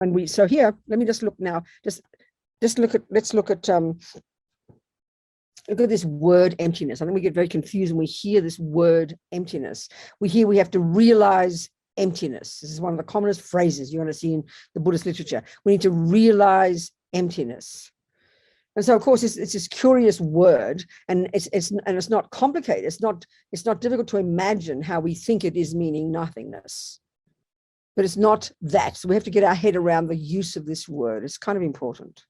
And so here, let me just look now, let's look at this word emptiness. I think we get very confused when we hear this word emptiness. We have to realize emptiness. This is one of the commonest phrases you're going to see in the Buddhist literature. We need to realize emptiness. And so, of course, it's this curious word, and it's not complicated. It's not difficult to imagine how we think it is meaning nothingness. But it's not that. So we have to get our head around the use of this word. It's kind of important.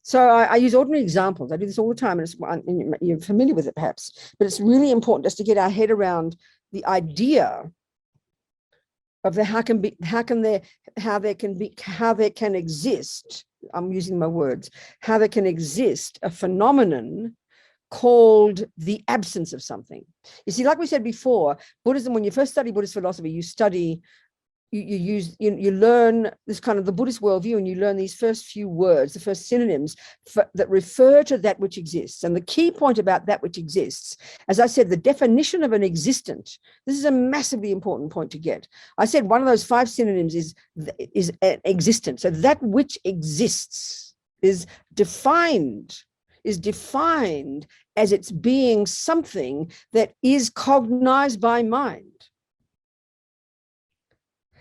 So I use ordinary examples. I do this all the time, and you're familiar with it perhaps. But it's really important just to get our head around the idea of how there can exist. I'm using my words. How there can exist a phenomenon called the absence of something. You see, like we said before, Buddhism. When you first study Buddhist philosophy, you learn this kind of the Buddhist worldview, and you learn these first few words, the first synonyms that refer to that which exists. And the key point about that which exists, as I said, the definition of an existent. This is a massively important point to get. I said one of those 5 synonyms is existent. So that which exists is defined as its being something that is cognized by mind.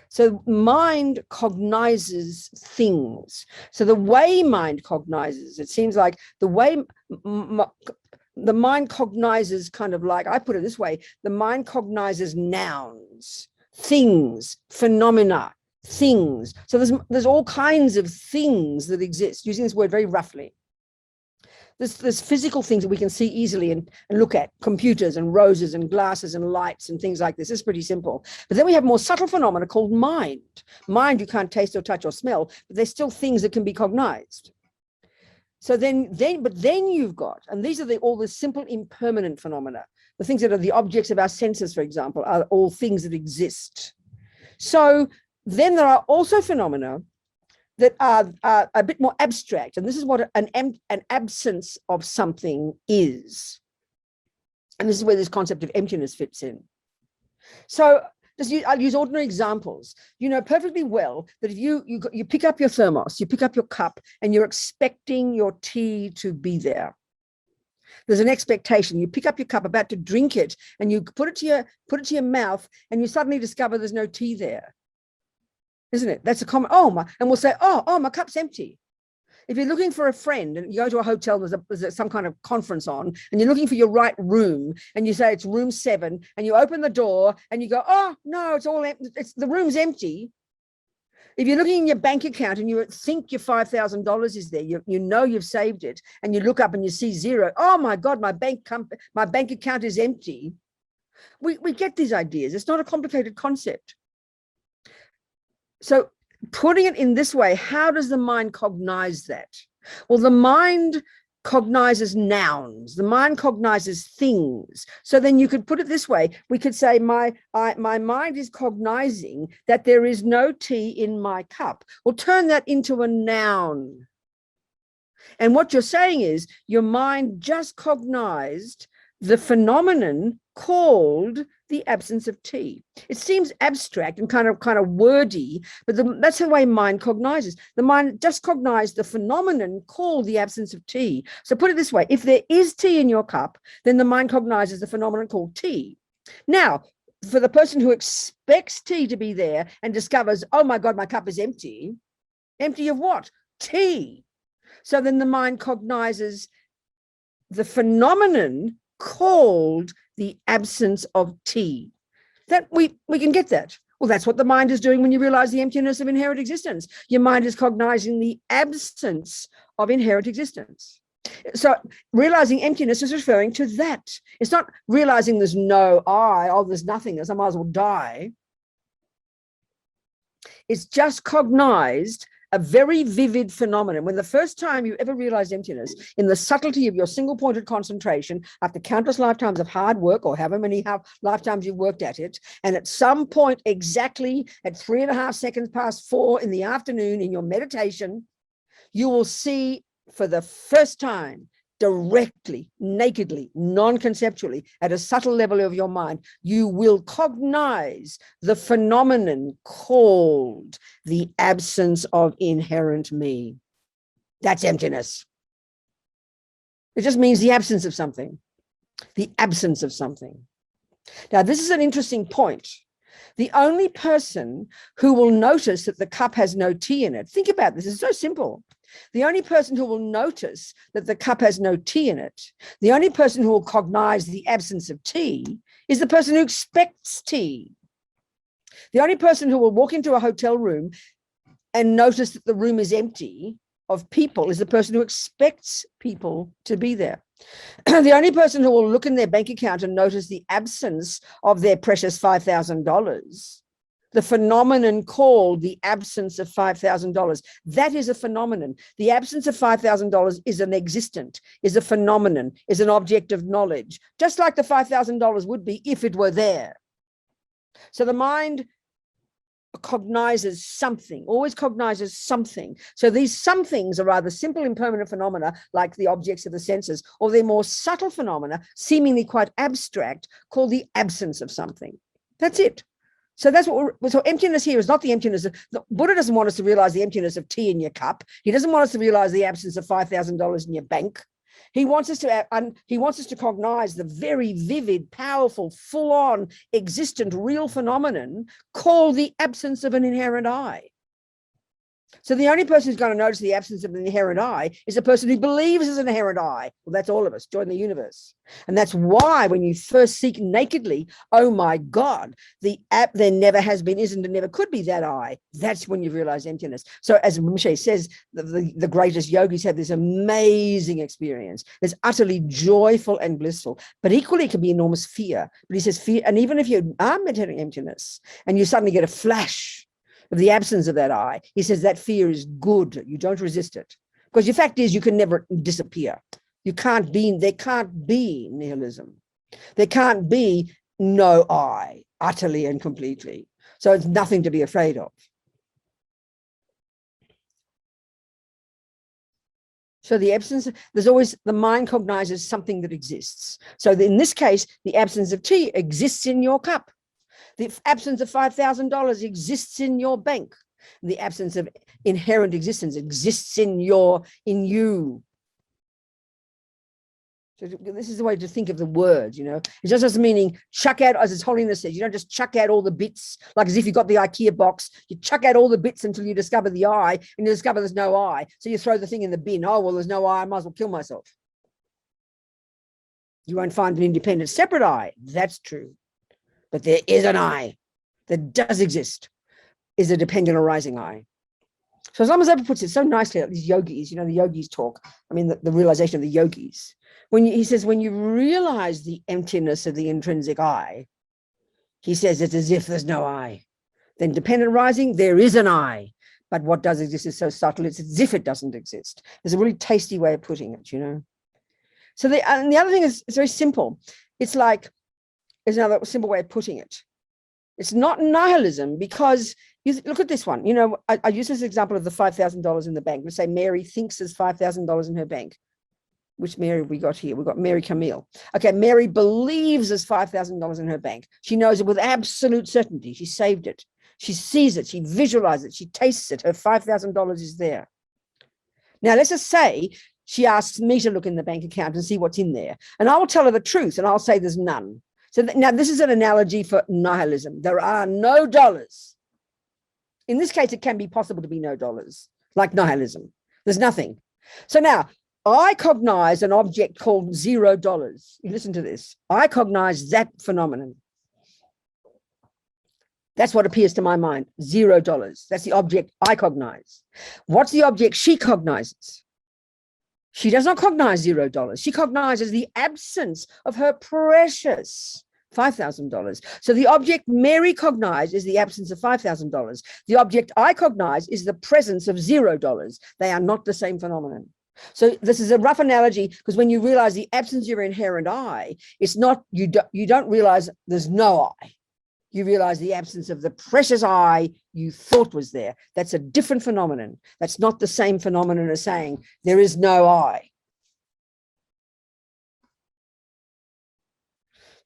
So mind cognizes things. So the way mind cognizes, it seems like the way the mind cognizes, kind of like, I put it this way, the mind cognizes nouns, things, phenomena, things. So there's all kinds of things that exist, using this word very roughly. There's physical things that we can see easily and look at, computers and roses and glasses and lights and things like this. It's pretty simple. But then we have more subtle phenomena called mind. Mind you can't taste or touch or smell, but there's still things that can be cognized. So then you've got, and these are all the simple impermanent phenomena. The things that are the objects of our senses, for example, are all things that exist. So then there are also phenomena that are a bit more abstract. And this is what an absence of something is. And this is where this concept of emptiness fits in. So I'll use ordinary examples. You know perfectly well that if you pick up your thermos, you pick up your cup, and you're expecting your tea to be there. There's an expectation. You pick up your cup, about to drink it, and you put it to your mouth, and you suddenly discover there's no tea there. Isn't it? That's a common, and we'll say, my cup's empty. If you're looking for a friend and you go to a hotel, there's some kind of conference on, and you're looking for your right room, and you say it's room 7, and you open the door and you go, oh no, it's all empty. The room's empty. If you're looking in your bank account and you think your $5,000 is there, you know you've saved it, and you look up and you see 0. Oh my God, my bank account is empty. We get these ideas. It's not a complicated concept. So putting it in this way, how does the mind cognize that? Well, the mind cognizes nouns. The mind cognizes things. So then you could put it this way. We could say my mind is cognizing that there is no tea in my cup. Well, turn that into a noun. And what you're saying is your mind just cognized the phenomenon called the absence of tea. It seems abstract and kind of wordy, but that's the way mind cognizes. The mind just cognized the phenomenon called the absence of tea. So put it this way, if there is tea in your cup, then the mind cognizes the phenomenon called tea. Now, for the person who expects tea to be there and discovers, oh my God, my cup is empty. Empty of what? Tea. So then the mind cognizes the phenomenon called the absence of tea. That we can get that. Well, that's what the mind is doing when you realize the emptiness of inherent existence. Your mind is cognizing the absence of inherent existence. So realizing emptiness is referring to that. It's not realizing there's no I, there's nothingness, I might as well die. It's just cognized a very vivid phenomenon. When the first time you ever realized emptiness, in the subtlety of your single-pointed concentration, after countless lifetimes of hard work, or however many lifetimes you've worked at it, and at some point exactly at 3.5 seconds past 4 in the afternoon in your meditation, you will see for the first time directly, nakedly, non-conceptually, at a subtle level of your mind, you will cognize the phenomenon called the absence of inherent me. That's emptiness. It just means the absence of something, the absence of something. Now, this is an interesting point. The only person who will notice that the cup has no tea in it, think about this, it's so simple. The only person who will notice that the cup has no tea in it, the only person who will cognize the absence of tea is the person who expects tea. The only person who will walk into a hotel room and notice that the room is empty of people is the person who expects people to be there. The only person who will look in their bank account and notice the absence of their precious $5,000, the phenomenon called the absence of $5,000, that is a phenomenon. The absence of $5,000 is an existent, is a phenomenon, is an object of knowledge, just like the $5,000 would be if it were there. So the mind cognizes something, always cognizes something. So these somethings are either simple impermanent phenomena like the objects of the senses, or they're more subtle phenomena, seemingly quite abstract, called the absence of something. That's it. So that's what so emptiness here is not the emptiness of, the Buddha doesn't want us to realize the emptiness of tea in your cup. He doesn't want us to realize the absence of $5,000 in your bank. He wants us to cognize the very vivid, powerful, full-on, existent, real phenomenon called the absence of an inherent I. So the only person who's going to notice the absence of an inherent I is a person who believes there's an inherent I. Well, that's all of us. Join the universe. And that's why when you first seek nakedly, oh my God, there never has been, isn't, and never could be that I. That's when you realize emptiness. So as Rinpoche says, the greatest yogis have this amazing experience. It's utterly joyful and blissful, but equally it can be enormous fear. But he says fear, and even if you are meditating emptiness and you suddenly get a flash of the absence of that I, he says that fear is good. You don't resist it. Because the fact is you can never disappear. You can't be, there can't be nihilism. There can't be no I, utterly and completely. So it's nothing to be afraid of. So the absence, there's always, the mind cognizes something that exists. So in this case, the absence of tea exists in your cup. The absence of $5,000 exists in your bank. The absence of inherent existence exists in you. So this is the way to think of the words, you know. It just doesn't mean chuck out, as His Holiness says, you don't just chuck out all the bits, like as if you've got the IKEA box, you chuck out all the bits until you discover the I, and you discover there's no I. So you throw the thing in the bin. Oh, well, there's no I might as well kill myself. You won't find an independent, separate I. That's true. But there is an I that does exist, is a dependent arising I. So as Lama Tsongkhapa puts it so nicely, like these yogis, you know, the yogis talk, I mean, the realization of the yogis. He says, when you realize the emptiness of the intrinsic I, he says it's as if there's no I. Then dependent arising, there is an I. But what does exist is so subtle, it's as if it doesn't exist. There's a really tasty way of putting it, you know. So the other thing is, it's very simple. It's like, there's another simple way of putting it. It's not nihilism, because you look at this one. You know, I use this example of the $5,000 in the bank. We say Mary thinks there's $5,000 in her bank. Which Mary we got here? We got Mary Camille. Okay, Mary believes there's $5,000 in her bank. She knows it with absolute certainty. She saved it. She sees it. She visualizes it. She tastes it. Her $5,000 is there. Now, let's just say she asks me to look in the bank account and see what's in there. And I will tell her the truth, and I'll say there's none. So now this is an analogy for nihilism. There are no dollars. In this case, it can be possible to be no dollars, like nihilism. There's nothing. So now I cognize an object called $0. You listen to this. I cognize that phenomenon. That's what appears to my mind, $0. That's the object I cognize. What's the object she cognizes? She does not cognize $0. She cognizes the absence of her precious $5,000. So the object Mary cognized is the absence of $5,000. The object I cognize is the presence of $0. They are not the same phenomenon. So this is a rough analogy, because when you realize the absence of your inherent I, it's not, you don't realize there's no I. You realize the absence of the precious I you thought was there. That's a different phenomenon. That's not the same phenomenon as saying there is no I.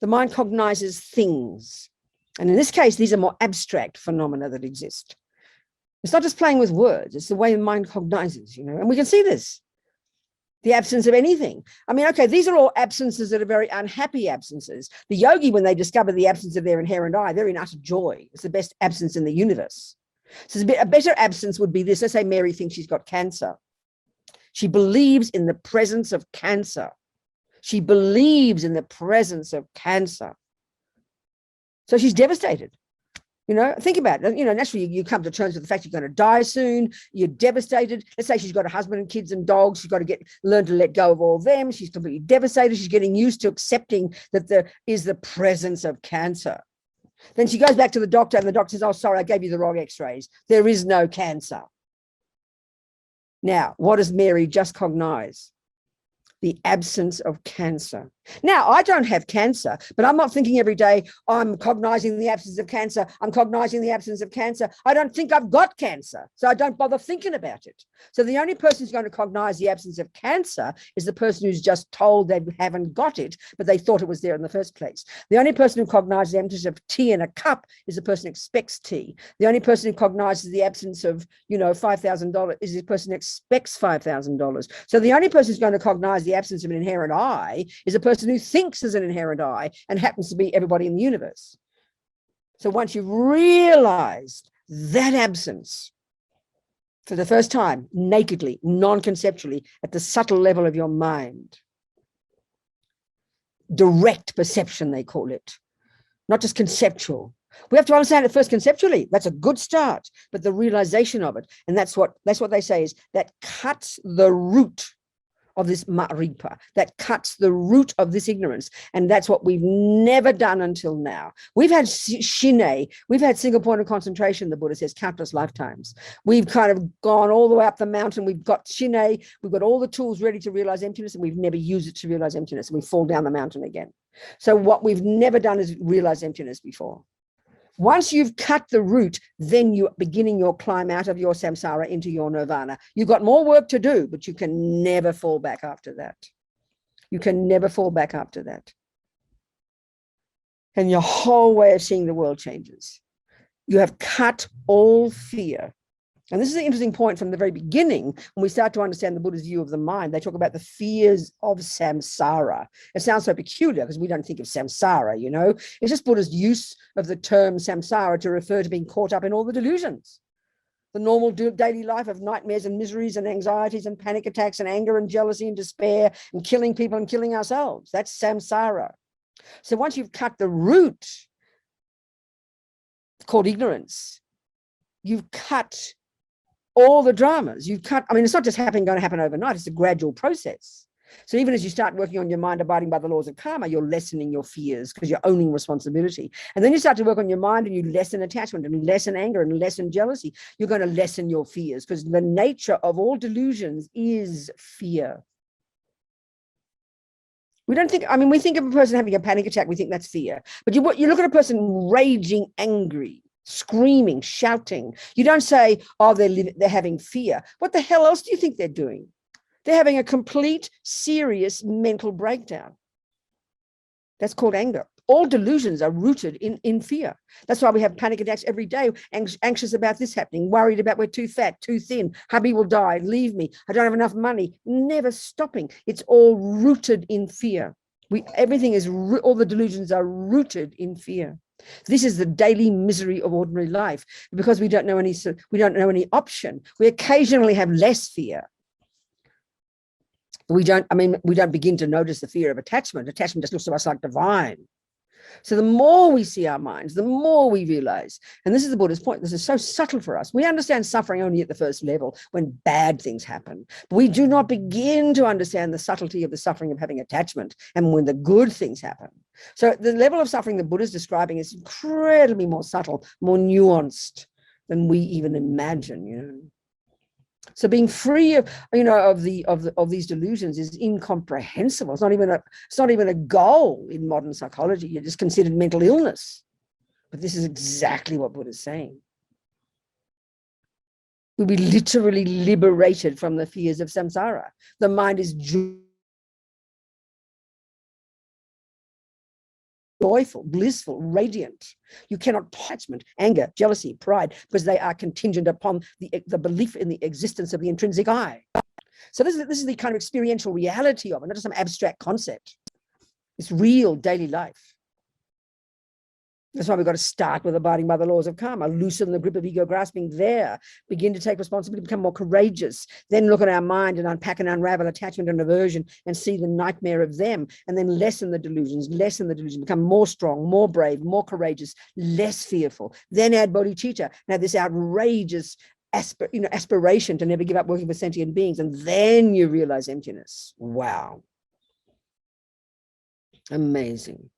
The mind cognizes things. And in this case, these are more abstract phenomena that exist. It's not just playing with words, it's the way the mind cognizes, you know, and we can see this. The absence of anything. I mean, okay, these are all absences that are very unhappy absences. The yogi, when they discover the absence of their inherent I, they're in utter joy. It's the best absence in the universe. So a better absence would be this. Let's say Mary thinks she's got cancer. She believes in the presence of cancer. She believes in the presence of cancer. So she's devastated. You know, think about it. You know, naturally you come to terms with the fact you're going to die soon. You're devastated. Let's say she's got a husband and kids and dogs. She's got to learn to let go of all of them. She's completely devastated. She's getting used to accepting that there is the presence of cancer. Then she goes back to the doctor and the doctor says, oh, sorry, I gave you the wrong x-rays. There is no cancer. Now, what does Mary just cognize? The absence of cancer. Now, I don't have cancer, but I'm not thinking every day, I'm cognizing the absence of cancer. I'm cognizing the absence of cancer. I don't think I've got cancer, so I don't bother thinking about it. So the only person who's going to cognize the absence of cancer is the person who's just told they haven't got it, but they thought it was there in the first place. The only person who cognizes the absence of tea in a cup is the person who expects tea. The only person who cognizes the absence of, you know, $5,000 is the person who expects $5,000. So the only person who's going to cognize the absence of an inherent I is a person who thinks there's an inherent I and happens to be everybody in the universe. So once you've realized that absence for the first time, nakedly, non-conceptually, at the subtle level of your mind, direct perception, they call it, not just conceptual. We have to understand it first conceptually. That's a good start, but the realization of it, and that's what they say is that cuts the root of this maripa, that cuts the root of this ignorance. And that's what we've never done until now. We've had shine, we've had single point of concentration, the Buddha says, countless lifetimes. We've kind of gone all the way up the mountain. We've got shine, we've got all the tools ready to realize emptiness, and we've never used it to realize emptiness, and we fall down the mountain again. So what we've never done is realize emptiness before. Once you've cut the root, then you're beginning your climb out of your samsara into your nirvana. You've got more work to do, but you can never fall back after that. You can never fall back after that. And your whole way of seeing the world changes. You have cut all fear. And this is an interesting point from the very beginning. When we start to understand the Buddha's view of the mind, they talk about the fears of samsara. It sounds so peculiar because we don't think of samsara, you know. It's just Buddha's use of the term samsara to refer to being caught up in all the delusions. The normal daily life of nightmares and miseries and anxieties and panic attacks and anger and jealousy and despair and killing people and killing ourselves. That's samsara. So once you've cut the root, called ignorance, you've cut all the dramas. You've cut, I mean, it's not just going to happen overnight, it's a gradual process. So even as you start working on your mind abiding by the laws of karma, you're lessening your fears because you're owning responsibility. And then you start to work on your mind and you lessen attachment and lessen anger and lessen jealousy. You're going to lessen your fears because the nature of all delusions is fear. We don't think, I mean, we think of a person having a panic attack, we think that's fear. But you look at a person raging, angry, screaming, shouting. You don't say, oh, they're having fear. What the hell else do you think they're doing? They're having a complete, serious mental breakdown. That's called anger. All delusions are rooted in fear. That's why we have panic attacks every day, anxious about this happening, worried about we're too fat, too thin, hubby will die, leave me, I don't have enough money, never stopping. It's all rooted in fear. Everything is, all the delusions are rooted in fear. This is the daily misery of ordinary life because we don't know any option. We occasionally have less fear. We don't begin to notice the fear of attachment. Attachment just looks to us like divine. So the more we see our minds, the more we realize, and this is the Buddha's point, this is so subtle for us. We understand suffering only at the first level when bad things happen. But we do not begin to understand the subtlety of the suffering of having attachment and when the good things happen. So the level of suffering the Buddha is describing is incredibly more subtle, more nuanced than we even imagine, you know. So being free of, of these delusions is incomprehensible. It's not even a goal in modern psychology. You're just considered mental illness. But this is exactly what Buddha's saying. We'll be literally liberated from the fears of samsara. The mind is joyful, blissful, radiant. You cannot attachment, anger, jealousy, pride, because they are contingent upon the belief in the existence of the intrinsic I. So this is the kind of experiential reality of it, not just some abstract concept. It's real daily life. That's why we've got to start with abiding by the laws of karma, loosen the grip of ego grasping there, begin to take responsibility, become more courageous, then look at our mind and unpack and unravel attachment and aversion and see the nightmare of them, and then lessen the delusions, become more strong, more brave, more courageous, less fearful, then add bodhicitta, now this outrageous aspiration to never give up working for sentient beings, and then you realize emptiness. Wow. Amazing.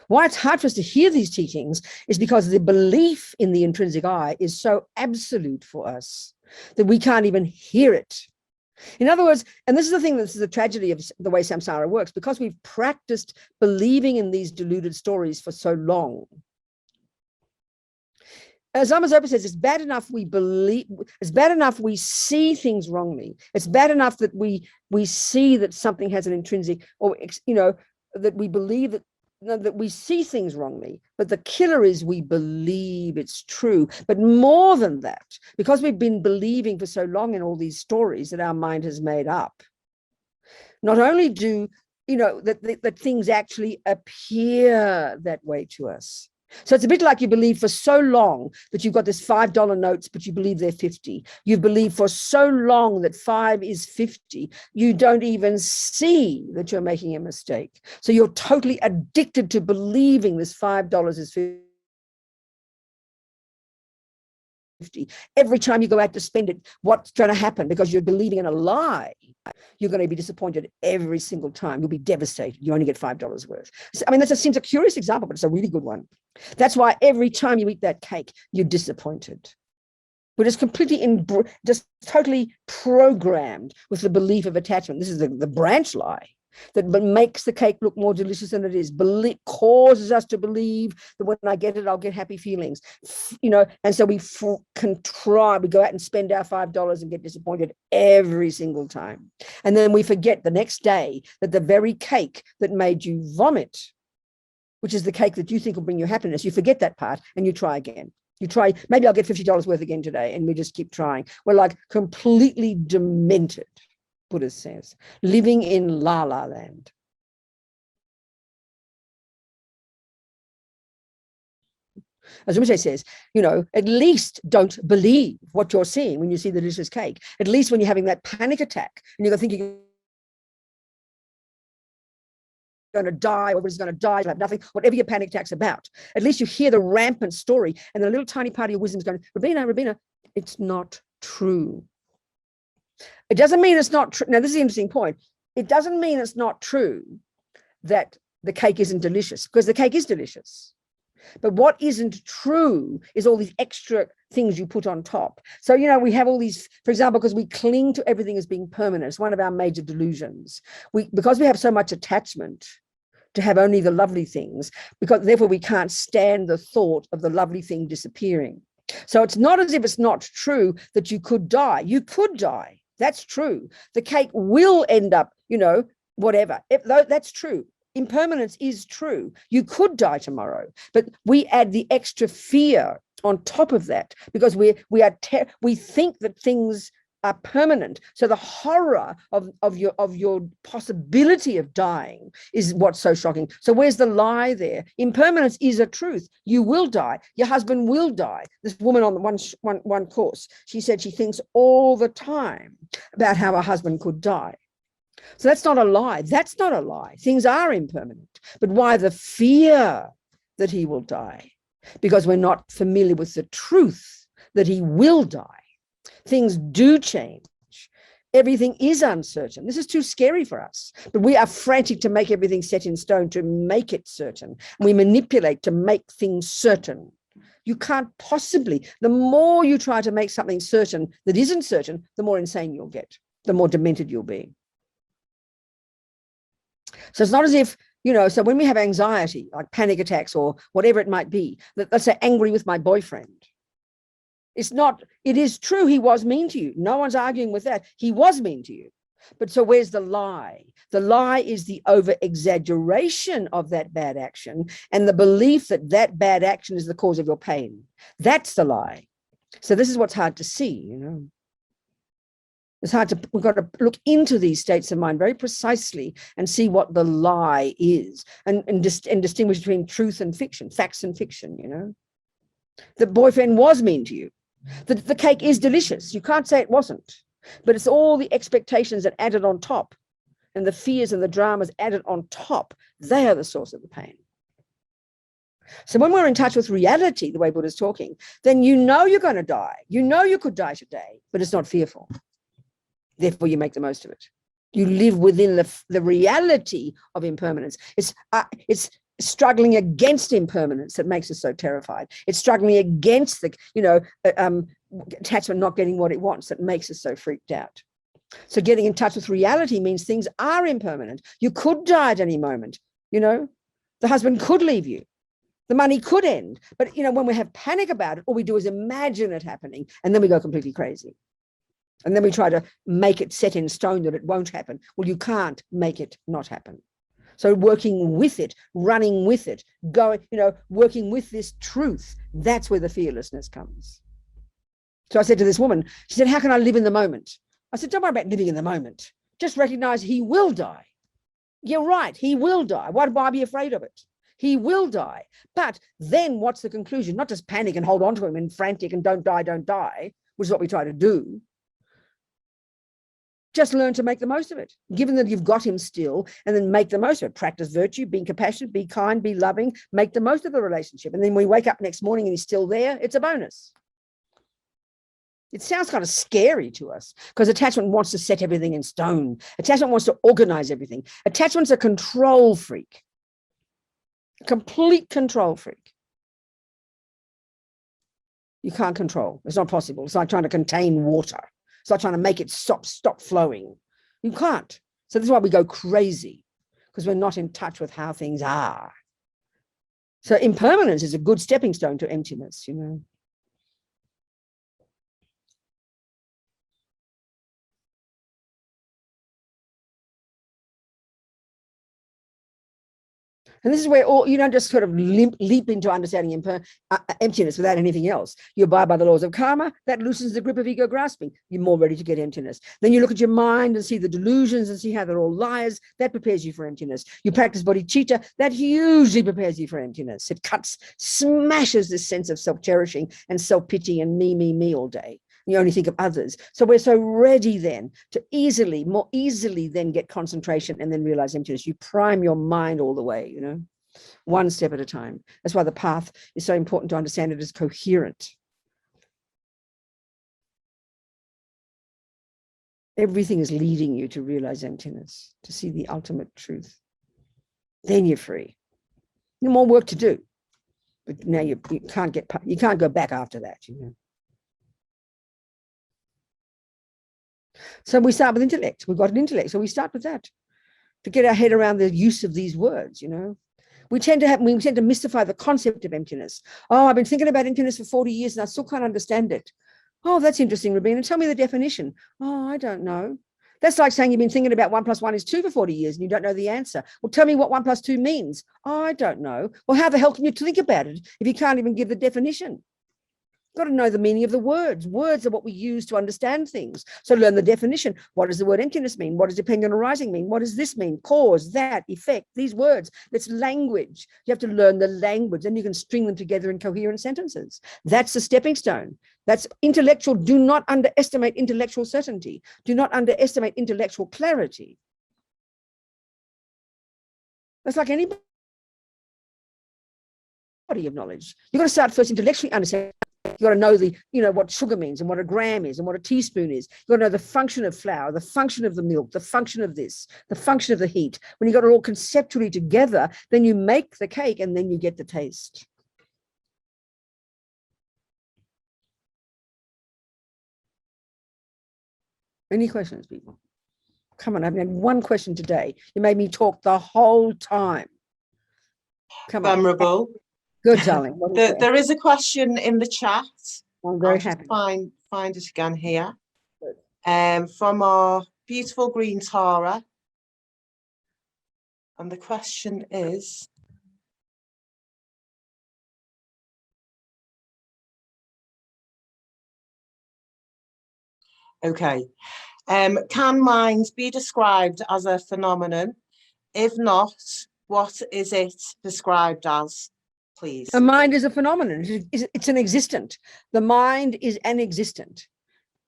Why it's hard for us to hear these teachings is because the belief in the intrinsic I is so absolute for us that we can't even hear it. In other words, and this is the thing, this is the tragedy of the way samsara works, because we've practiced believing in these deluded stories for so long. As Lama Zopa says, it's bad enough we believe, it's bad enough we see things wrongly. It's bad enough that we see that something has an intrinsic, or, you know, that we believe that we see things wrongly, but the killer is we believe it's true. But more than that, because we've been believing for so long in all these stories that our mind has made up, not only do, you know, that things actually appear that way to us. So it's a bit like you believe for so long that you've got this $5 notes, but you believe they're 50. You've believed for so long that 5 is 50. You don't even see that you're making a mistake. So you're totally addicted to believing this $5 is 50. Every time you go out to spend it, what's going to happen? Because you're believing in a lie, you're going to be disappointed every single time. You'll be devastated. You only get $5 worth. So, I mean, that seems a curious example, but it's a really good one. That's why every time you eat that cake, you're disappointed. We're just completely, just totally programmed with the belief of attachment. This is the branch lie that makes the cake look more delicious than it is. Causes us to believe that when I get it, I'll get happy feelings. You know, and so we go out and spend our $5 and get disappointed every single time. And then we forget the next day that the very cake that made you vomit, which is the cake that you think will bring you happiness, you forget that part and you try again. You try, maybe I'll get $50 worth again today, and we just keep trying. We're like completely demented, Buddha says, living in la la land. As Rinpoche says, you know, at least don't believe what you're seeing when you see the delicious cake. At least when you're having that panic attack and you're thinking going to die, or everybody's going to die, you'll have nothing, whatever your panic attack's about. At least you hear the rampant story, and the little tiny part of your wisdom is going, Rabina, it's not true. It doesn't mean it's not true. Now, this is an interesting point. It doesn't mean it's not true that the cake isn't delicious, because the cake is delicious. But what isn't true is all these extra things you put on top. So, you know, we have all these, for example, because we cling to everything as being permanent. It's one of our major delusions. Because we have so much attachment to have only the lovely things, because therefore we can't stand the thought of the lovely thing disappearing. So it's not as if it's not true that you could die. You could die. That's true. The cake will end up, you know, whatever. That's true. Impermanence is true. You could die tomorrow, but we add the extra fear on top of that because we think that things are permanent. So the horror of your possibility of dying is what's so shocking. So where's the lie there? Impermanence is a truth. You will die. Your husband will die. This woman on one course, she said she thinks all the time about how her husband could die. So that's not a lie. That's not a lie. Things are impermanent. But why the fear that he will die? Because we're not familiar with the truth that he will die. Things do change. Everything is uncertain. This is too scary for us. But we are frantic to make everything set in stone, to make it certain. We manipulate to make things certain. You can't possibly. The more you try to make something certain that isn't certain, the more insane you'll get, the more demented you'll be. So it's not as if, you know, so when we have anxiety, like panic attacks or whatever it might be, let's say angry with my boyfriend, It's not, it is true he was mean to you. No one's arguing with that. He was mean to you. But so where's the lie? The lie is the over-exaggeration of that bad action and the belief that that bad action is the cause of your pain. That's the lie. So this is what's hard to see, you know. It's hard to, we've got to look into these states of mind very precisely and see what the lie is and distinguish between truth and fiction, facts and fiction, you know. The boyfriend was mean to you. The cake is delicious. You can't say it wasn't, but it's all the expectations that added on top and the fears and the dramas added on top. They are the source of the pain. So when we're in touch with reality, the way Buddha's talking, then you know you're going to die. You know you could die today, but it's not fearful. Therefore, you make the most of it. You live within the reality of impermanence. It's struggling against impermanence that makes us so terrified. It's struggling against the, you know, attachment not getting what it wants that makes us so freaked out. So getting in touch with reality means things are impermanent. You could die at any moment, you know. The husband could leave you. The money could end. But, you know, when we have panic about it, all we do is imagine it happening, and then we go completely crazy. And then we try to make it set in stone that it won't happen. Well, you can't make it not happen. So working with it, running with it, going, you know, working with this truth, that's where the fearlessness comes. So I said to this woman, she said, how can I live in the moment? I said, don't worry about living in the moment. Just recognize he will die. You're right, he will die. Why do I be afraid of it? He will die. But then what's the conclusion? Not just panic and hold on to him and frantic and don't die, which is what we try to do. Just learn to make the most of it, given that you've got him still, and then make the most of it. Practice virtue, being compassionate, be kind, be loving, make the most of the relationship. And then when we wake up next morning and he's still there, it's a bonus. It sounds kind of scary to us because attachment wants to set everything in stone. Attachment wants to organize everything. Attachment's a control freak, a complete control freak. You can't control. It's not possible. It's like trying to contain water. It's like trying to make it stop flowing. You can't. So this is why we go crazy, because we're not in touch with how things are. So impermanence is a good stepping stone to emptiness, you know. And this is where you don't just sort of leap into understanding emptiness without anything else. You abide by the laws of karma, that loosens the grip of ego grasping. You're more ready to get emptiness. Then you look at your mind and see the delusions and see how they're all liars. That prepares you for emptiness. You practice bodhicitta, that hugely prepares you for emptiness. It smashes this sense of self-cherishing and self-pity and me all day. You only think of others. So we're so ready then to more easily then get concentration and then realize emptiness. You prime your mind all the way, you know, one step at a time. That's why the path is so important to understand it as coherent. Everything is leading you to realize emptiness, to see the ultimate truth. Then you're free. No more work to do. But now you can't go back after that, you know. So we start with intellect. We've got an intellect, so we start with that to get our head around the use of these words, you know. We tend to mystify the concept of emptiness. Oh, I've been thinking about emptiness for 40 years and I still can't understand it. Oh, that's interesting, Rabina. Tell me the definition. Oh, I don't know. That's like saying you've been thinking about 1 + 1 is 2 for 40 years and you don't know the answer. Well, tell me what 1 + 2 means. Oh, I don't know. Well, how the hell can you think about it if you can't even give the definition? Got to know the meaning of the words. Words are what we use to understand things. So learn the definition. What does the word emptiness mean? What does dependent arising mean? What does this mean? Cause, that, effect, these words. That's language. You have to learn the language. Then you can string them together in coherent sentences. That's the stepping stone. That's intellectual. Do not underestimate intellectual certainty. Do not underestimate intellectual clarity. That's like any body of knowledge. You've got to start first intellectually understanding. You've got to know what sugar means and what a gram is and what a teaspoon is. You've got to know the function of flour, the function of the milk, the function of this, the function of the heat. When you got it all conceptually together, then you make the cake and then you get the taste. Any questions, people? Come on, I haven't had one question today. You made me talk the whole time. Come on. Venerable. Good, darling. There is a question in the chat. I'm very I'll just happy. find it again here. From our beautiful green Tara. And the question is, okay, can mind be described as a phenomenon? If not, what is it described as, please? The mind is a phenomenon. It's an existent. The mind is an existent.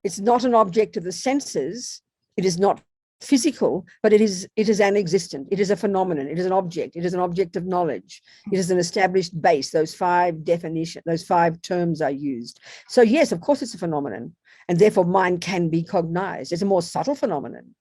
It's not an object of the senses. It is not physical, but it is an existent. It is a phenomenon. It is an object. It is an object of knowledge. It is an established base. Those 5 definitions, those 5 terms are used. So yes, of course it's a phenomenon, and therefore mind can be cognized. It's a more subtle phenomenon.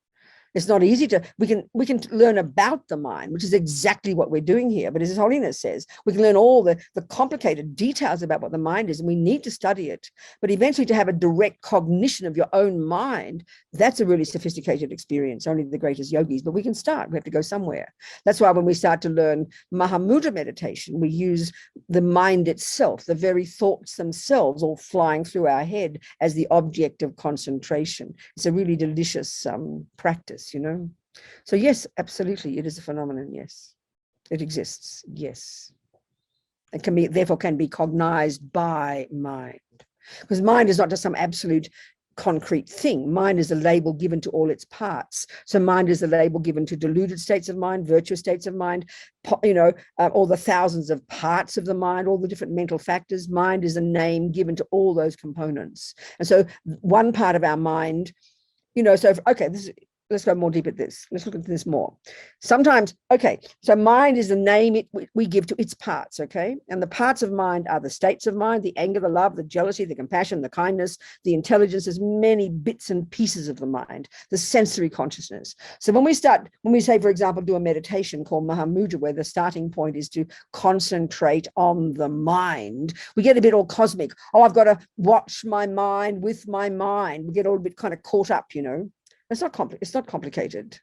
It's not easy to, we can learn about the mind, which is exactly what we're doing here. But as His Holiness says, we can learn all the complicated details about what the mind is, and we need to study it. But eventually to have a direct cognition of your own mind, that's a really sophisticated experience, only the greatest yogis, but we can start. We have to go somewhere. That's why when we start to learn Mahamudra meditation, we use the mind itself, the very thoughts themselves all flying through our head as the object of concentration. It's a really delicious practice. So yes, absolutely, it is a phenomenon. Yes, it exists. Yes, it can be, therefore can be cognized by mind, because mind is not just some absolute concrete thing. Mind is a label given to all its parts. So mind is a label given to deluded states of mind, virtuous states of mind, all the thousands of parts of the mind, all the different mental factors. Mind is a name given to all those components. And so one part of our mind, okay, let's go more deep at this. Let's look at this more. Sometimes, okay, so mind is the name we give to its parts, okay? And the parts of mind are the states of mind, the anger, the love, the jealousy, the compassion, the kindness, the intelligence. There's many bits and pieces of the mind, the sensory consciousness. So when we say, for example, do a meditation called Mahamudra, where the starting point is to concentrate on the mind, we get a bit all cosmic. Oh, I've got to watch my mind with my mind. We get all a bit kind of caught up, It's not complicated.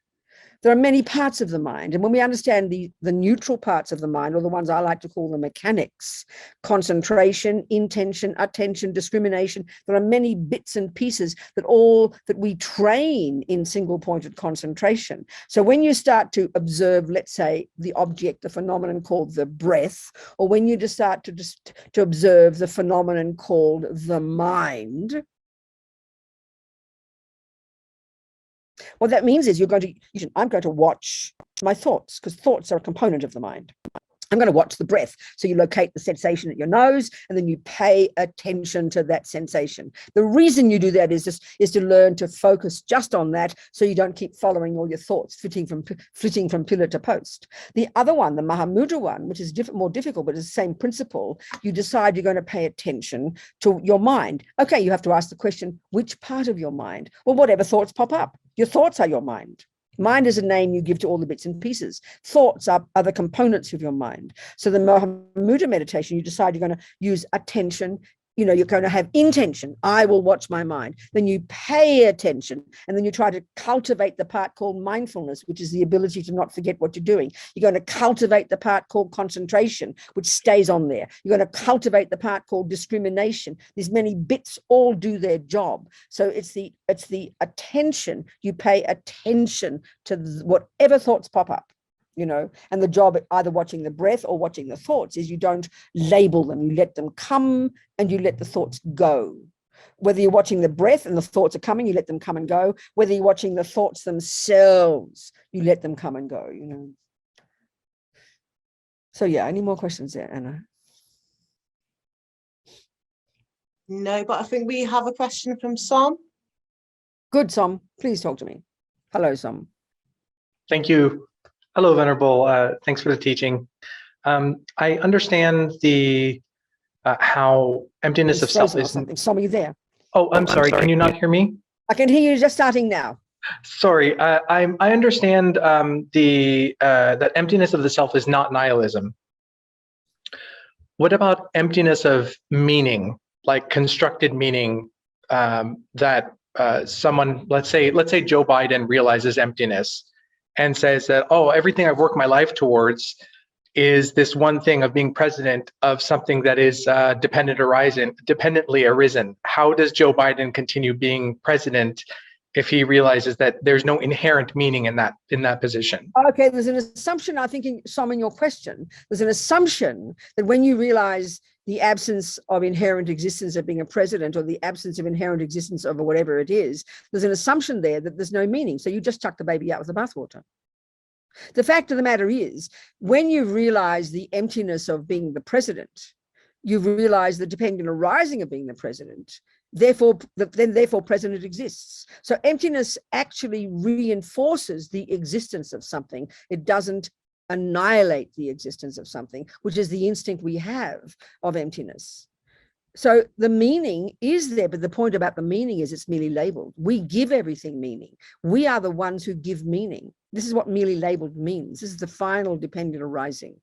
There are many parts of the mind. And when we understand the neutral parts of the mind, or the ones I like to call the mechanics, concentration, intention, attention, discrimination, there are many bits and pieces that we train in single pointed concentration. So when you start to observe, let's say, the object, the phenomenon called the breath, or when you just start to observe the phenomenon called the mind, what that means is I'm going to watch my thoughts, because thoughts are a component of the mind. I'm going to watch the breath. So you locate the sensation at your nose, and then you pay attention to that sensation. The reason you do that is to learn to focus just on that, so you don't keep following all your thoughts, flitting from pillar to post. The other one, the Mahamudra one, which is more difficult, but it's the same principle. You decide you're going to pay attention to your mind. Okay, you have to ask the question, which part of your mind? Well, whatever thoughts pop up. Your thoughts are your mind. Mind is a name you give to all the bits and pieces. Thoughts are the components of your mind. So the Mahamudra meditation, you decide you're going to use attention. You're going to have intention. I will watch my mind. Then you pay attention, and then you try to cultivate the part called mindfulness, which is the ability to not forget what you're doing. You're going to cultivate the part called concentration, which stays on there. You're going to cultivate the part called discrimination. These many bits all do their job. So it's the attention. You pay attention to whatever thoughts pop up. And the job, either watching the breath or watching the thoughts, is you don't label them. You let them come and you let the thoughts go. Whether you're watching the breath and the thoughts are coming, you let them come and go. Whether you're watching the thoughts themselves, you let them come and go, So yeah, any more questions there, Anna? No, but I think we have a question from Som. Good, Som. Please talk to me. Hello, Som. Thank you. Hello, Venerable. Thanks for the teaching. I understand how emptiness of self is. Some, are you there? Oh, I'm sorry. Can you not hear me? I can hear you, just starting now. Sorry. I understand that emptiness of the self is not nihilism. What about emptiness of meaning, like constructed meaning, that someone, let's say Joe Biden realizes emptiness and says that, oh, everything I've worked my life towards is this one thing of being president of something that is dependently arisen. How does Joe Biden continue being president if he realizes that there's no inherent meaning in that position? Okay, there's an assumption, I think, in your question. There's an assumption that when you realize the absence of inherent existence of being a president, or the absence of inherent existence of whatever it is, there's an assumption there that there's no meaning. So you just chuck the baby out with the bathwater. The fact of the matter is, when you realize the emptiness of being the president, you realize the dependent arising of being the president, therefore president exists. So emptiness actually reinforces the existence of something. It doesn't annihilate the existence of something, which is the instinct we have of emptiness. So the meaning is there, but the point about the meaning is it's merely labeled. We give everything meaning. We are the ones who give meaning. This is what merely labeled means. This is the final dependent arising,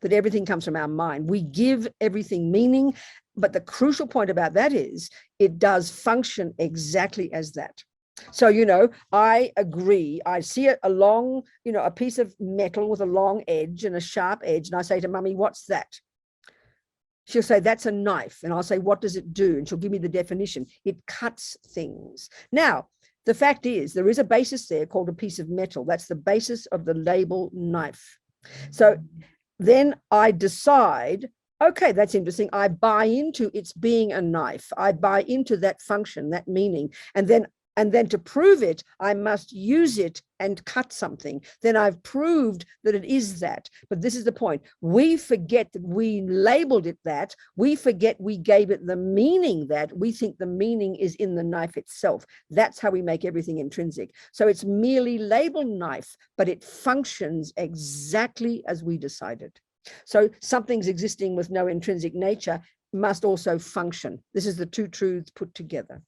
that everything comes from our mind. We give everything meaning, but the crucial point about that is it does function exactly as that. So, I agree. I see a long, a piece of metal with a long edge and a sharp edge, and I say to Mummy, what's that? She'll say, that's a knife. And I'll say, what does it do? And she'll give me the definition. It cuts things. Now, the fact is, there is a basis there called a piece of metal. That's the basis of the label knife. So then I decide, okay, that's interesting. I buy into its being a knife. I buy into that function, that meaning. And then to prove it, I must use it and cut something. Then I've proved that it is that. But this is the point. We forget that we labeled it that. We forget we gave it the meaning that. We think the meaning is in the knife itself. That's how we make everything intrinsic. So it's merely labeled knife, but it functions exactly as we decided. So something's existing with no intrinsic nature must also function. This is the two truths put together.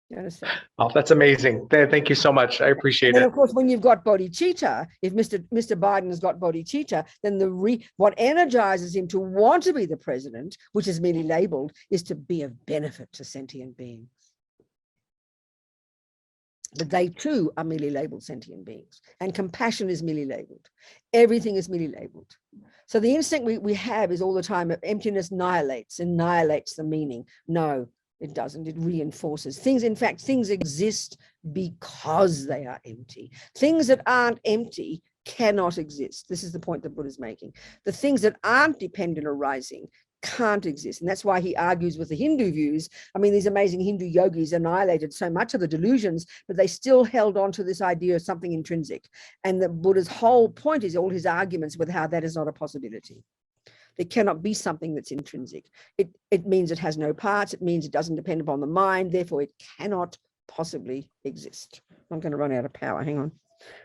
You understand? Oh, that's amazing. Thank you so much. I appreciate it. And of course, when you've got bodhicitta, if Mr. Biden has got bodhicitta, then what energizes him to want to be the president, which is merely labeled, is to be of benefit to sentient beings. But they too are merely labeled sentient beings, and compassion is merely labeled. Everything is merely labeled. So the instinct we have is all the time of emptiness annihilates the meaning. No, it doesn't. It reinforces things. In fact, things exist because they are empty. Things that aren't empty cannot exist. This is the point that Buddha's making. The things that aren't dependent arising can't exist. And that's why he argues with the Hindu views. I mean, these amazing Hindu yogis annihilated so much of the delusions, but they still held on to this idea of something intrinsic. And the Buddha's whole point is all his arguments with how that is not a possibility. There cannot be something that's intrinsic. It means it has no parts. It means it doesn't depend upon the mind. Therefore, it cannot possibly exist. I'm going to run out of power. Hang on.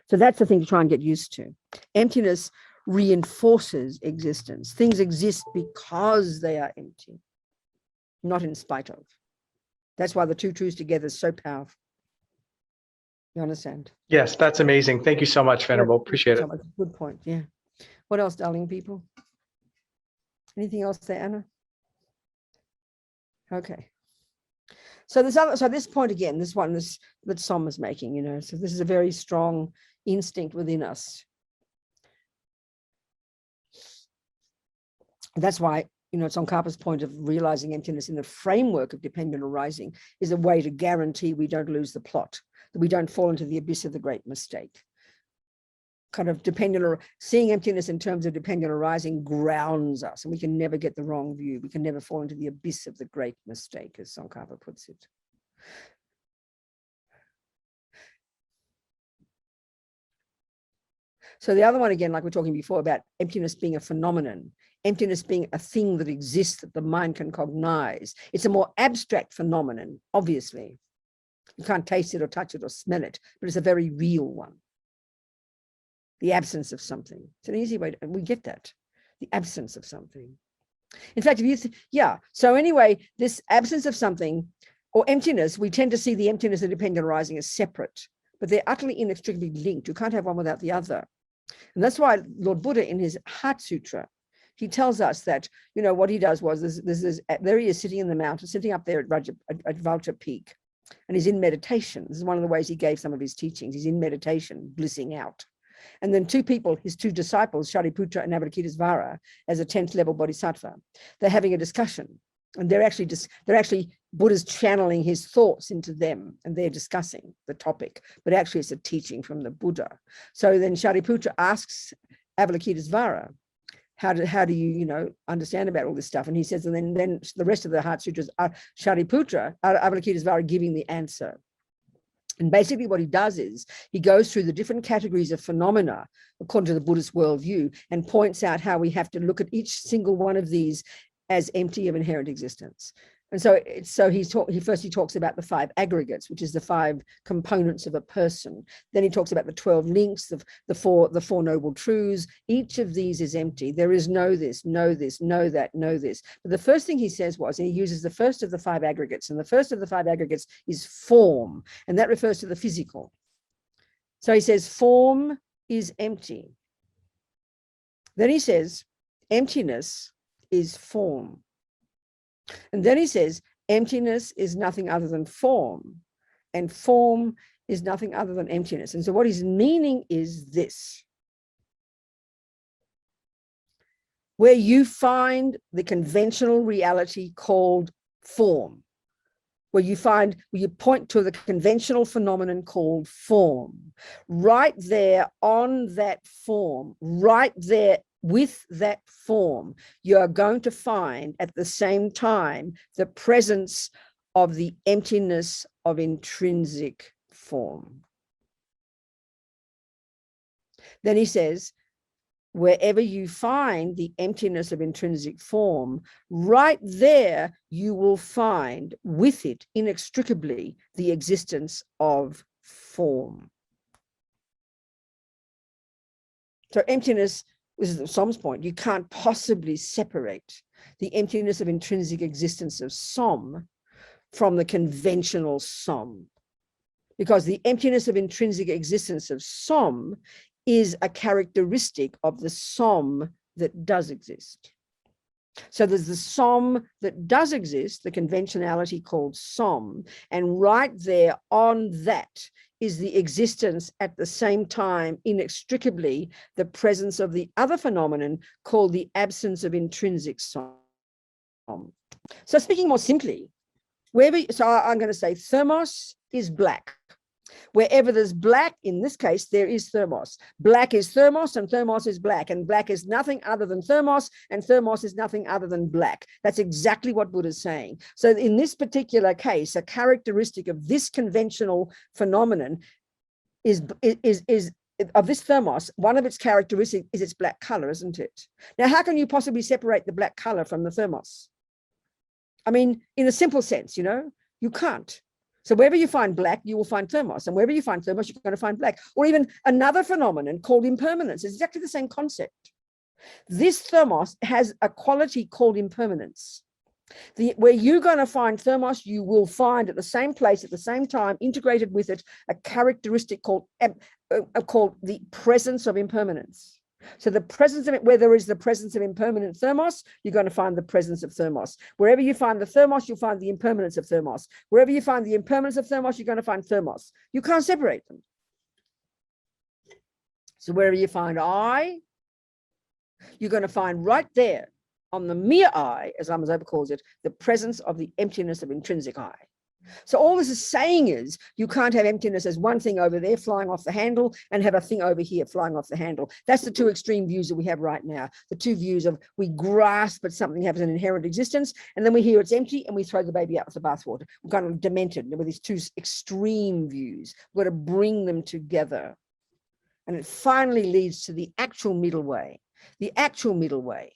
So that's the thing to try and get used to. Emptiness reinforces existence. Things exist because they are empty, not in spite of. That's why the two truths together is so powerful. You understand? Yes, that's amazing. Thank you so much, Venerable. Appreciate it. Good point. Yeah. What else, darling people? Anything else there, Anna? Okay. So this point again, this one that Som is making, so this is a very strong instinct within us. That's why, Tsongkhapa's point of realizing emptiness in the framework of dependent arising is a way to guarantee we don't lose the plot, that we don't fall into the abyss of the great mistake. Kind of seeing emptiness in terms of dependent arising grounds us, and we can never get the wrong view. We can never fall into the abyss of the great mistake, as Tsongkhapa puts it. So the other one, again, like we were talking before about emptiness being a phenomenon, emptiness being a thing that exists that the mind can cognize. It's a more abstract phenomenon, obviously. You can't taste it or touch it or smell it, but it's a very real one. The absence of something. It's an easy way we get that. The absence of something. In fact, if you so anyway, this absence of something or emptiness, we tend to see the emptiness and dependent arising as separate, but they're utterly inextricably linked. You can't have one without the other. And that's why Lord Buddha in his Heart Sutra, he tells us that, what he does was, there he is sitting in the mountain, sitting up there at Vulture Peak, and he's in meditation. This is one of the ways he gave some of his teachings. He's in meditation, blissing out. And then two people, his two disciples, Shariputra and Avalokitesvara, as a 10th level bodhisattva, they're having a discussion. And they're actually Buddha's channeling his thoughts into them, and they're discussing the topic, but actually it's a teaching from the Buddha. So then Shariputra asks Avalokitesvara, how do you understand about all this stuff? And he says, and then the rest of the Heart Sutras are Avalokitesvara giving the answer. And basically what he does is he goes through the different categories of phenomena according to the Buddhist worldview and points out how we have to look at each single one of these as empty of inherent existence. And so he talks about the 5 aggregates, which is the 5 components of a person. Then he talks about the 12 links, the four noble truths. Each of these is empty. There is no this, no this, no that, no this. But the first thing he says was, and he uses the first of the 5 aggregates, and the first of the 5 aggregates is form, and that refers to the physical. So he says form is empty. Then he says emptiness is form. And then he says, emptiness is nothing other than form, and form is nothing other than emptiness. And so what he's meaning is this: where you find the conventional reality called form, where you point to the conventional phenomenon called form, right there on that form, right there with that form, you are going to find at the same time the presence of the emptiness of intrinsic form. Then he says, wherever you find the emptiness of intrinsic form, right there you will find with it inextricably the existence of form. So emptiness, this is the Som's point, you can't possibly separate the emptiness of intrinsic existence of Som from the conventional Som, because the emptiness of intrinsic existence of Som is a characteristic of the Som that does exist. So there's the Som that does exist, the conventionality called Som, and right there on that is the existence at the same time, inextricably, the presence of the other phenomenon called the absence of intrinsic Som. So speaking more simply, so I'm going to say thermos is black. Wherever there's black, in this case, there is thermos. Black is thermos and thermos is black, and black is nothing other than thermos and thermos is nothing other than black. That's exactly what Buddha is saying. So in this particular case, a characteristic of this conventional phenomenon is of this thermos, one of its characteristics is its black color, isn't it? Now, how can you possibly separate the black color from the thermos? I mean, in a simple sense, you can't. So wherever you find black, you will find thermos. And wherever you find thermos, you're going to find black. Or even another phenomenon called impermanence. It's exactly the same concept. This thermos has a quality called impermanence. Where you're going to find thermos, you will find at the same place, at the same time, integrated with it, a characteristic called the presence of impermanence. So the presence of it, where there is the presence of impermanent thermos, you're going to find the presence of thermos. Wherever you find the thermos, you'll find the impermanence of thermos. Wherever you find the impermanence of thermos, you're going to find thermos. You can't separate them. So wherever you find I, you're going to find right there on the mere I, as Lama Tsongkhapa calls it, the presence of the emptiness of intrinsic I. So all this is saying is you can't have emptiness as one thing over there flying off the handle and have a thing over here flying off the handle. That's the two extreme views that we have right now. The two views of we grasp that something has an inherent existence, and then we hear it's empty and we throw the baby out with the bathwater. We're kind of demented with these two extreme views. We've got to bring them together. And it finally leads to the actual middle way. The actual middle way,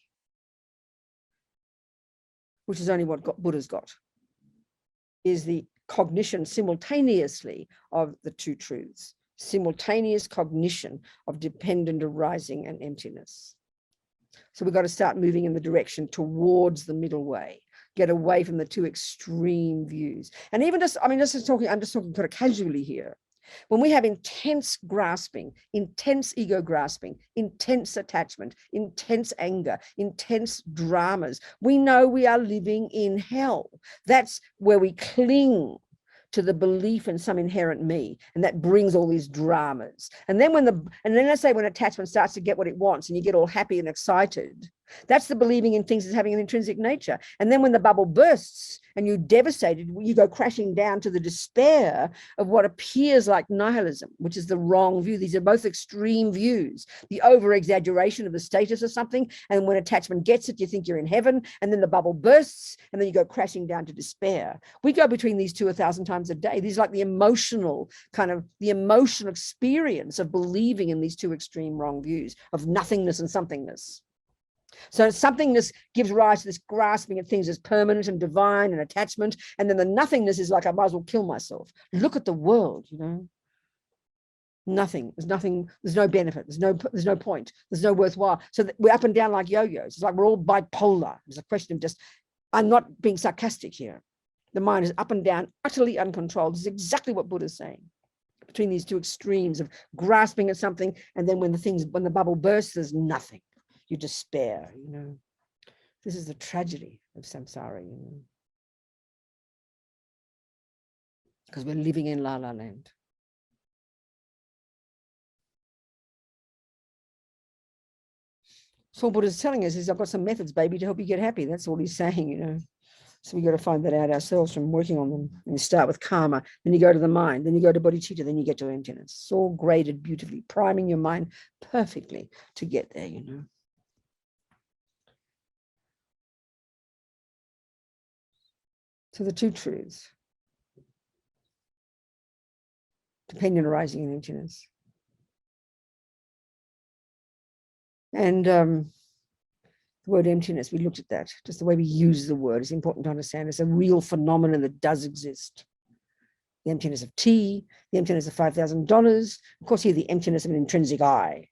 which is only what Buddha's got, is the cognition simultaneously of the two truths, simultaneous cognition of dependent arising and emptiness. So we've got to start moving in the direction towards the middle way, get away from the two extreme views. And even I'm just talking kind of casually here. When we have intense grasping, intense ego grasping, intense attachment, intense anger, intense dramas, we know we are living in hell. That's where we cling to the belief in some inherent me, and that brings all these dramas. And then let's say when attachment starts to get what it wants and you get all happy and excited, that's the believing in things as having an intrinsic nature. And then when the bubble bursts and you're devastated, you go crashing down to the despair of what appears like nihilism, which is the wrong view. These are both extreme views. The over-exaggeration of the status of something, and when attachment gets it, you think you're in heaven, and then the bubble bursts, and then you go crashing down to despair. We go between these two 1,000 times a day. These are like the emotional experience of believing in these two extreme wrong views of nothingness and somethingness. So somethingness gives rise to this grasping at things as permanent and divine and attachment. And then the nothingness is like, I might as well kill myself. Look at the world, you know. Nothing, there's nothing, there's no benefit, there's no point, there's no worthwhile. So we're up and down like yo-yos. It's like we're all bipolar. It's a question of just, I'm not being sarcastic here. The mind is up and down, utterly uncontrolled. This is exactly what Buddha's saying. Between these two extremes of grasping at something, and then when the bubble bursts, there's nothing. You despair, you know. This is the tragedy of samsara, you know. Because we're living in La La Land. So what Buddha's telling us is, I've got some methods, baby, to help you get happy. That's all he's saying, you know. So we got to find that out ourselves from working on them. And you start with karma, then you go to the mind, then you go to bodhicitta, then you get to emptiness. It's all graded beautifully, priming your mind perfectly to get there, you know. So the two truths, dependent arising in emptiness. And the word emptiness, we looked at that, just the way we use the word is important to understand. It's a real phenomenon that does exist. The emptiness of tea, the emptiness of $5,000, of course here the emptiness of an intrinsic I,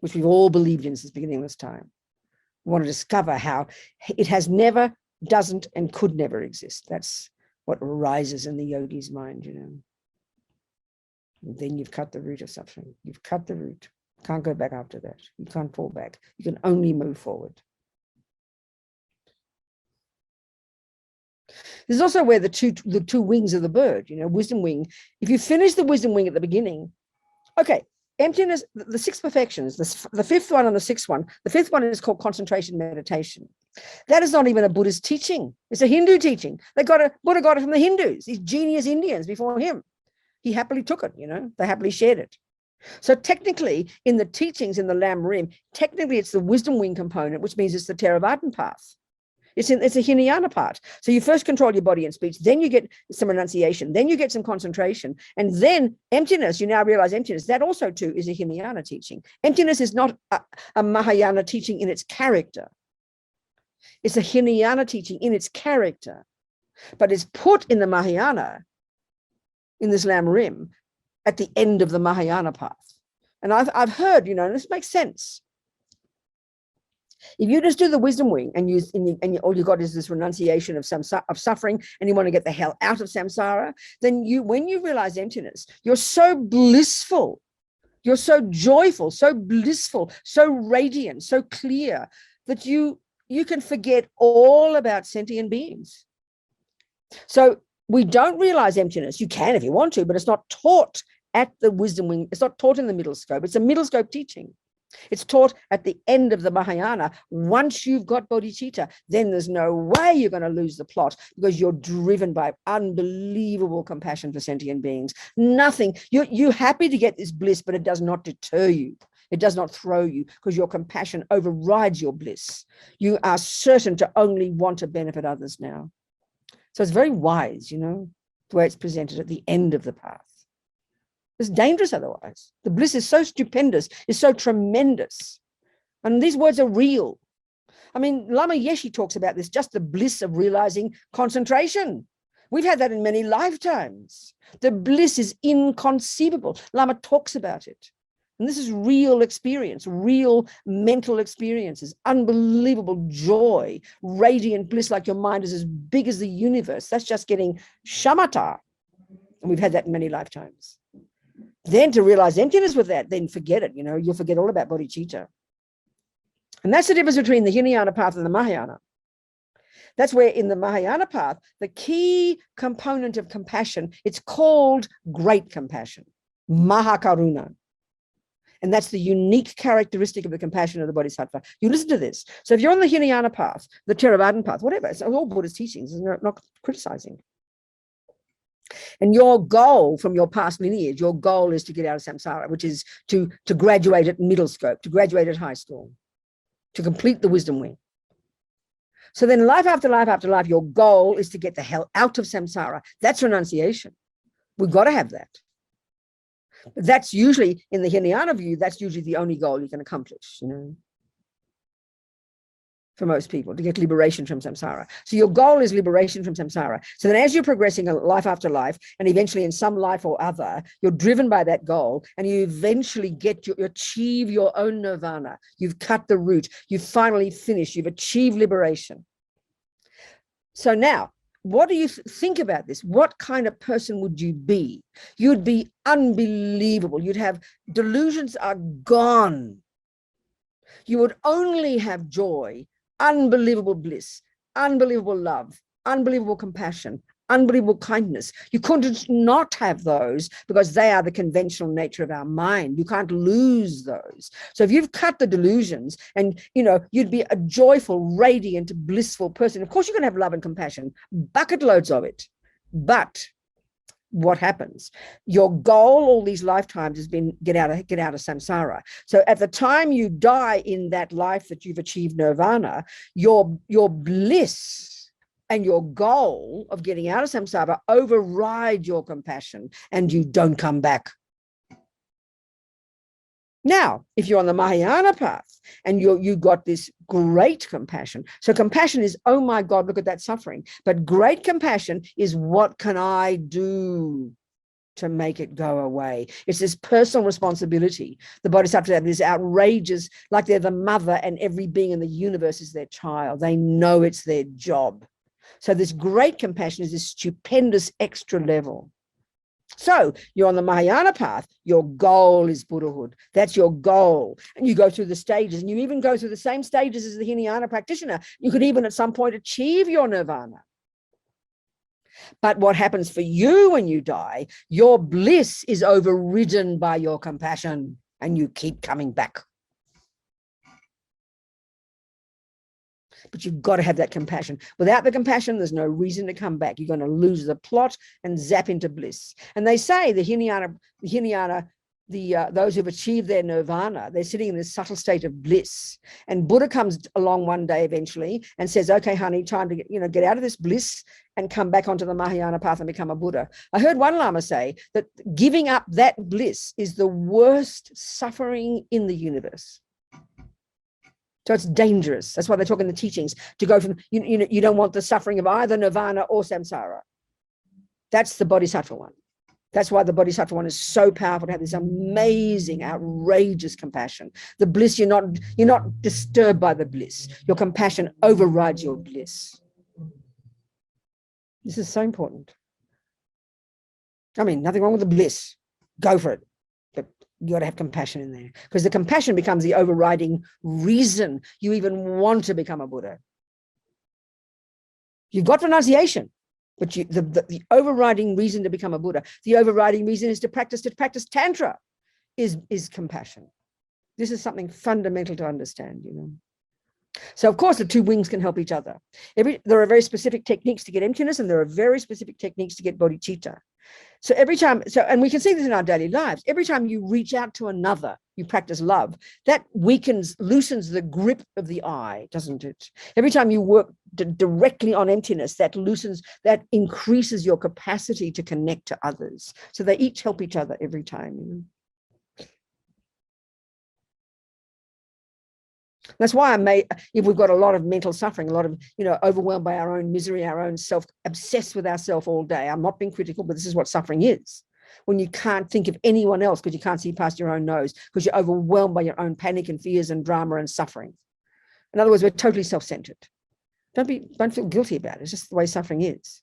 which we've all believed in since the beginning of this time. We want to discover how it has never, doesn't, and could never exist. That's what arises in the yogi's mind, you know. And then you've cut the root of suffering. You've cut the root. Can't go back after that. You can't fall back. You can only move forward. This is also where the two wings of the bird, you know, wisdom wing. If you finish the wisdom wing at the beginning, okay, emptiness, the six perfections, the fifth one and the sixth one. The fifth one is called concentration meditation. That is not even a Buddhist teaching. It's a Hindu teaching. Buddha got it from the Hindus, these genius Indians before him. He happily took it, you know, they happily shared it. So technically, in the teachings in the Lam Rim, technically it's the wisdom wing component, which means it's the Theravada path. It's a Hinayana part. So you first control your body and speech, then you get some renunciation, then you get some concentration, and then emptiness. You now realize emptiness. That also too is a Hinayana teaching. Emptiness is not a Mahayana teaching in its character. It's a Hinayana teaching in its character, but it's put in the Mahayana, in this Lam Rim, at the end of the Mahayana path. And I've heard, you know, and this makes sense. If you just do the wisdom wing and all you got is this renunciation of suffering, and you want to get the hell out of samsara, then when you realize emptiness, you're so blissful, you're so joyful, so blissful, so radiant, so clear that you can forget all about sentient beings. So we don't realize emptiness. You can if you want to, but it's not taught at the wisdom wing. It's not taught in the middle scope. It's a middle scope teaching. It's taught at the end of the Mahayana. Once you've got bodhicitta, then there's no way you're going to lose the plot, because you're driven by unbelievable compassion for sentient beings. Nothing. You're happy to get this bliss, but it does not deter you. It does not throw you, because your compassion overrides your bliss. You are certain to only want to benefit others now. So it's very wise, you know, the way it's presented at the end of the path. It's dangerous otherwise. The bliss is so stupendous, it's so tremendous. And these words are real. I mean, Lama Yeshe talks about this, just the bliss of realizing concentration. We've had that in many lifetimes. The bliss is inconceivable. Lama talks about it. And this is real experience, real mental experiences, unbelievable joy, radiant bliss, like your mind is as big as the universe. That's just getting shamatha. And we've had that in many lifetimes. Then to realize emptiness with that, then forget it, you know, you'll forget all about bodhicitta. And that's the difference between the Hinayana path and the Mahayana. That's where in the Mahayana path, the key component of compassion, it's called great compassion, Mahakaruna. And that's the unique characteristic of the compassion of the Bodhisattva. You listen to this. So if you're on the Hinayana path, the Theravadan path, whatever, it's all Buddha's teachings, and not criticizing. And your goal from your past lineage, your goal is to get out of samsara, which is to graduate at middle scope, to graduate at high school, to complete the wisdom wing. So then life after life after life, your goal is to get the hell out of samsara. That's renunciation. We've got to have that. But that's usually, in the Hinayana view, that's usually the only goal you can accomplish, you know, for most people, to get liberation from samsara. So your goal is liberation from samsara. So then as you're progressing life after life, and eventually in some life or other, you're driven by that goal, and you eventually you achieve your own nirvana. You've cut the root. You've finally finished. You've achieved liberation. So now, what do you think about this? What kind of person would you be? You'd be unbelievable. You'd have delusions are gone. You would only have joy, unbelievable bliss, unbelievable love, unbelievable compassion, unbelievable kindness. You couldn't not have those because they are the conventional nature of our mind. You can't lose those. So if you've cut the delusions and, you know, you'd be a joyful, radiant, blissful person. Of course, you're going to have love and compassion, bucket loads of it. But what happens? Your goal all these lifetimes has been get out of samsara. So at the time you die in that life that you've achieved nirvana, your bliss and your goal of getting out of samsara override your compassion, and you don't come back. Now, if you're on the Mahayana path and you got this great compassion, so compassion is, oh my God, look at that suffering. But great compassion is, what can I do to make it go away? It's this personal responsibility. The Bodhisattvas have this outrageous, like they're the mother and every being in the universe is their child. They know it's their job. So this great compassion is this stupendous extra level. So you're on the Mahayana path, your goal is Buddhahood. That's your goal. And you go through the stages, and you even go through the same stages as the Hinayana practitioner. You could even at some point achieve your nirvana. But what happens for you when you die, your bliss is overridden by your compassion, and you keep coming back. But you've got to have that compassion. Without the compassion, there's no reason to come back. You're going to lose the plot and zap into bliss. And they say the Hinayana, those who've achieved their nirvana, they're sitting in this subtle state of bliss. And Buddha comes along one day eventually and says, okay, honey, time to get out of this bliss and come back onto the Mahayana path and become a Buddha. I heard one Lama say that giving up that bliss is the worst suffering in the universe. So it's dangerous. That's why they talk in the teachings to go from, you don't want the suffering of either nirvana or samsara. That's the bodhisattva one. That's why the bodhisattva one is so powerful, to have this amazing, outrageous compassion. The bliss, you're not disturbed by the bliss. Your compassion overrides your bliss. This is so important. I mean, nothing wrong with the bliss. Go for it. You got to have compassion in there, because the compassion becomes the overriding reason you even want to become a Buddha. You've got renunciation, but the overriding reason to become a Buddha, the overriding reason is to practice Tantra is compassion. This is something fundamental to understand, So of course the two wings can help each other. There are very specific techniques to get emptiness, and there are very specific techniques to get bodhicitta. So every time, and we can see this in our daily lives, every time you reach out to another, you practice love, that loosens the grip of the I, doesn't it? Every time you work directly on emptiness, that increases your capacity to connect to others. So they each help each other every time, That's why if we've got a lot of mental suffering, a lot of, overwhelmed by our own misery, our own self, obsessed with ourself all day. I'm not being critical, but this is what suffering is. When you can't think of anyone else because you can't see past your own nose, because you're overwhelmed by your own panic and fears and drama and suffering. In other words, we're totally self-centered. Don't feel guilty about it. It's just the way suffering is.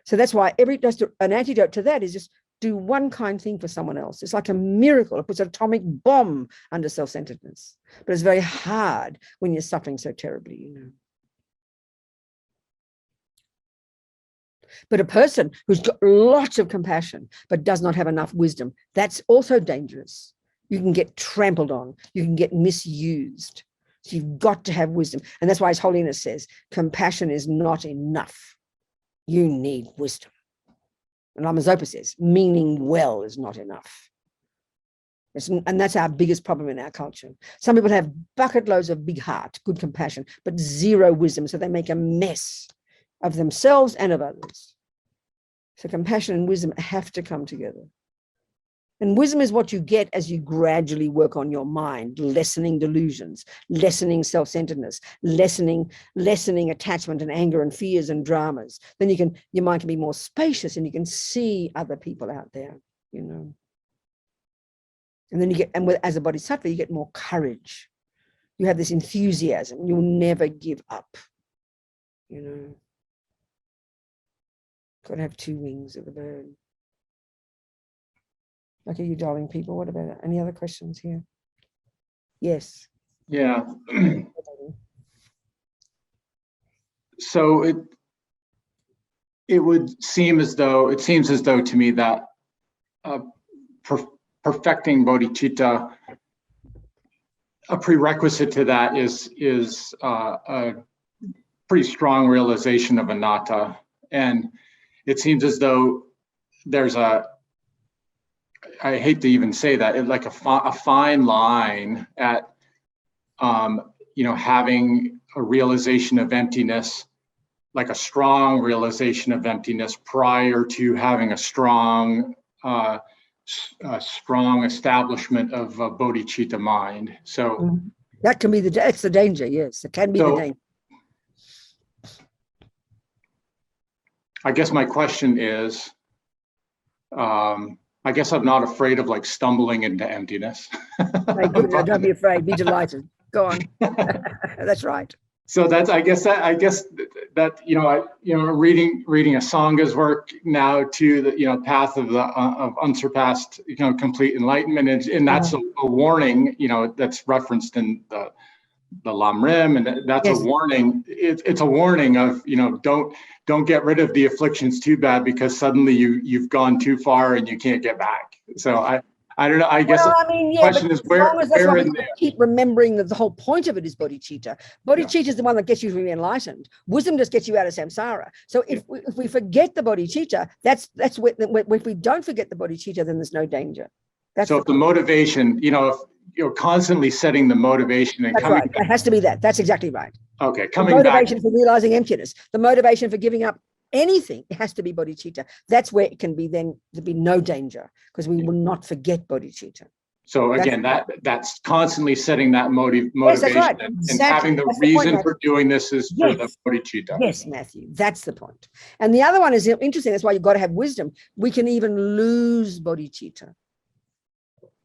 So that's why an antidote to that is just do one kind thing for someone else. It's like a miracle. It puts an atomic bomb under self-centeredness. But it's very hard when you're suffering so terribly, But a person who's got lots of compassion but does not have enough wisdom, that's also dangerous. You can get trampled on. You can get misused. So you've got to have wisdom. And that's why His Holiness says, compassion is not enough. You need wisdom. And Lama Zopa says, meaning well is not enough. And that's our biggest problem in our culture. Some people have bucket loads of big heart, good compassion, but zero wisdom. So they make a mess of themselves and of others. So compassion and wisdom have to come together. And wisdom is what you get as you gradually work on your mind, lessening delusions, lessening self-centeredness, lessening attachment and anger and fears and dramas. Then your mind can be more spacious and you can see other people out there, you know. And then as a bodhisattva, you get more courage. You have this enthusiasm. You'll never give up, you know. Got to have two wings of the bird. Okay, you darling people. What about it? Any other questions here? Yes. Yeah. So it would seem as though, it seems as though to me that perfecting bodhicitta, a prerequisite to that is a pretty strong realization of anatta. And it seems as though there's I hate to even say that, like a fine line at, having a realization of emptiness, like a strong realization of emptiness prior to having a strong establishment of a bodhicitta mind. So that can be it's the danger. Yes, it can be the danger. I guess my question is, I guess I'm not afraid of like stumbling into emptiness. Don't be afraid. Be delighted. Go on. That's right. So that's I guess that reading a Sangha's work now to the path of unsurpassed complete enlightenment, and that's a warning that's referenced in the Lam Rim, and that's a warning. It's a warning of don't get rid of the afflictions too bad, because suddenly you've gone too far and you can't get back. So I don't know. I guess the question is where in there. Keep remembering that the whole point of it is bodhicitta. Bodhicitta is the one that gets you to be enlightened. Wisdom just gets you out of samsara. So if we forget the bodhicitta, that's if we don't forget the bodhicitta, then there's no danger. So if the motivation, if you're constantly setting the motivation and coming. Right. It has to be that. That's exactly right. Okay, coming the back. motivation for realizing emptiness, the motivation for giving up anything, it has to be bodhicitta. That's where it can be then to be no danger, because we will not forget bodhicitta. So again, that's constantly setting that motivation, yes, that's right. And having the reason for doing this is for the bodhicitta. Yes, Matthew, that's the point. And the other one is interesting. That's why you've got to have wisdom. We can even lose bodhicitta.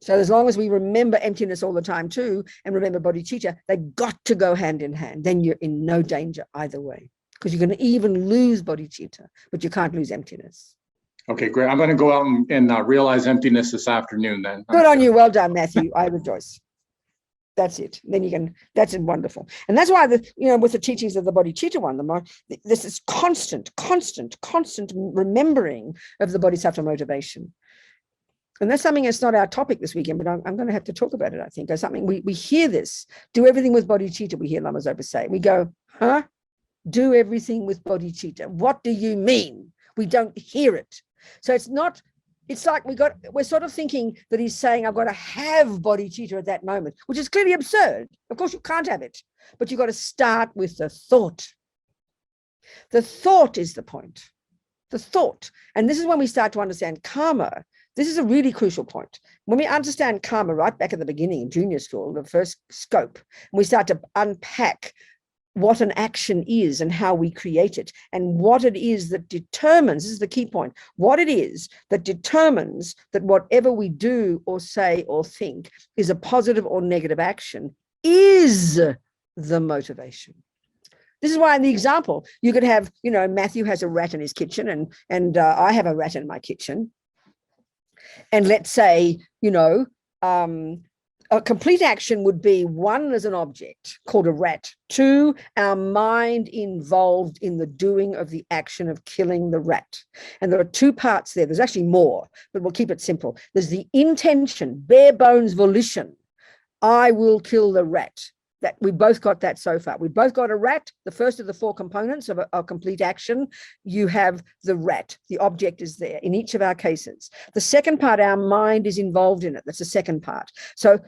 So as long as we remember emptiness all the time too, and remember bodhicitta, they've got to go hand in hand. Then you're in no danger either way, because you can even lose bodhicitta, but you can't lose emptiness. Okay, great. I'm going to go out and realize emptiness this afternoon then. Good on you. Well done, Matthew. I rejoice. That's it. Then that's wonderful. And that's why with the teachings of the bodhicitta one, this is constant remembering of the bodhisattva motivation. And that's something that's not our topic this weekend, but I'm going to have to talk about it, I think. As something we hear this, do everything with bodhicitta, we hear Lama Zopa say. We go, huh? Do everything with bodhicitta. What do you mean? We don't hear it. So it's like we're sort of thinking that he's saying, I've got to have bodhicitta at that moment, which is clearly absurd. Of course, you can't have it, but you've got to start with the thought. The thought is the point. The thought. And this is when we start to understand karma. This is a really crucial point. When we understand karma right back at the beginning in junior school, the first scope, and we start to unpack what an action is and how we create it, and what it is that determines, this is the key point, what it is that determines that whatever we do or say or think is a positive or negative action is the motivation. This is why in the example, you could have, Matthew has a rat in his kitchen and I have a rat in my kitchen. And let's say, a complete action would be 1 as an object called a rat, 2, our mind involved in the doing of the action of killing the rat. And there are 2 parts there. There's actually more, but we'll keep it simple. There's the intention, bare bones volition. I will kill the rat. That we both got that so far. We both got a rat, the first of the 4 components of a complete action. You have the rat, the object is there in each of our cases. The second part, our mind is involved in it. That's the second part. So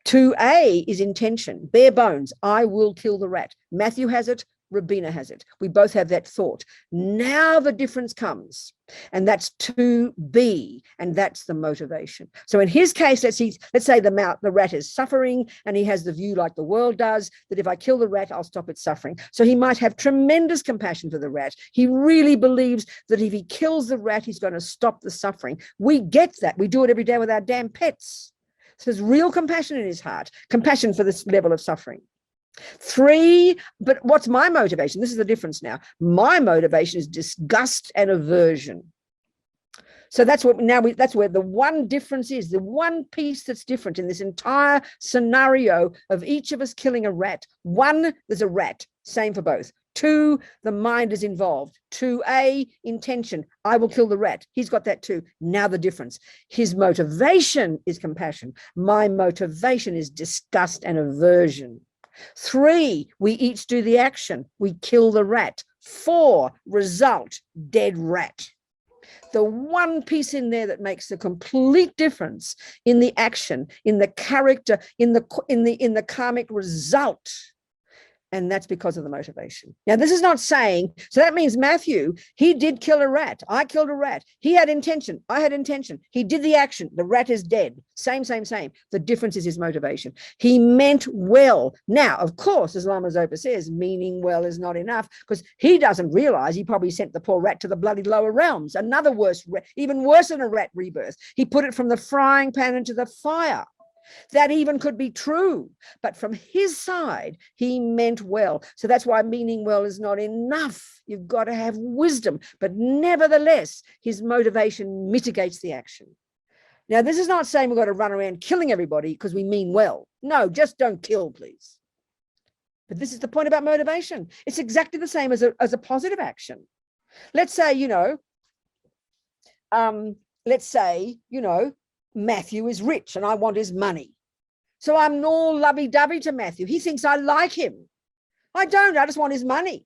2A is intention, bare bones. I will kill the rat. Matthew has it, Rabina has it. We both have that thought. Now the difference comes, and that's 2B, and that's the motivation. So in his case, let's say the rat is suffering, and he has the view like the world does, that if I kill the rat, I'll stop its suffering. So he might have tremendous compassion for the rat. He really believes that if he kills the rat, he's going to stop the suffering. We get that. We do it every day with our damn pets. So there's real compassion in his heart, compassion for this level of suffering. 3, but what's my motivation? This is the difference now. My motivation is disgust and aversion. So that's what that's where the one difference is, the one piece that's different in this entire scenario of each of us killing a rat. 1, there's a rat, same for both. 2, the mind is involved. 2A, intention. I will kill the rat. He's got that too. Now the difference. His motivation is compassion. My motivation is disgust and aversion. 3, we each do the action. We kill the rat. 4, result, dead rat. The one piece in there that makes the complete difference in the action, in the character, in the karmic result. And that's because of the motivation. Now, this is not saying, so that means Matthew, he did kill a rat. I killed a rat. He had intention. I had intention. He did the action. The rat is dead. Same. The difference is his motivation. He meant well. Now, of course, as Lama Zopa says, meaning well is not enough, because he doesn't realize he probably sent the poor rat to the bloody lower realms. Another worse, even worse than a rat rebirth. He put it from the frying pan into the fire. That even could be true, but from his side, he meant well. So that's why meaning well is not enough. You've got to have wisdom, but nevertheless, his motivation mitigates the action. Now, this is not saying we've got to run around killing everybody because we mean well. No, just don't kill, please. But this is the point about motivation. It's exactly the same as a positive action. Let's say, Matthew is rich and I want his money. So I'm all lovey-dovey to Matthew. He thinks I like him. I don't. I just want his money.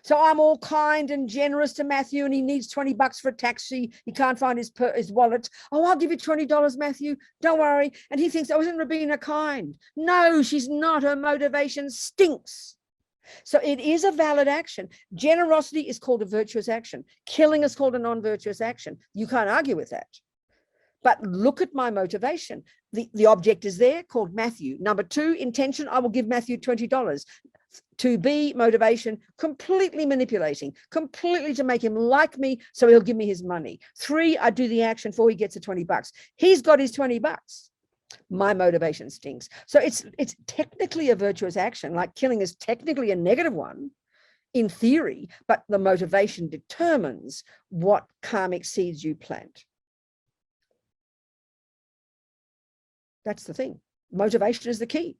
So I'm all kind and generous to Matthew, and he needs $20 for a taxi. He can't find his wallet. Oh, I'll give you $20, Matthew. Don't worry. And he thinks, oh, isn't Rabina kind? No, she's not. Her motivation stinks. So it is a valid action. Generosity is called a virtuous action. Killing is called a non-virtuous action. You can't argue with that. But look at my motivation. The object is there called Matthew. Number 2, intention, I will give Matthew $20. 2B, motivation, completely manipulating, completely to make him like me so he'll give me his money. 3, I do the action before he gets the $20. He's got his $20. My motivation stinks. So it's technically a virtuous action, like killing is technically a negative one in theory, but the motivation determines what karmic seeds you plant. That's the thing. Motivation is the key.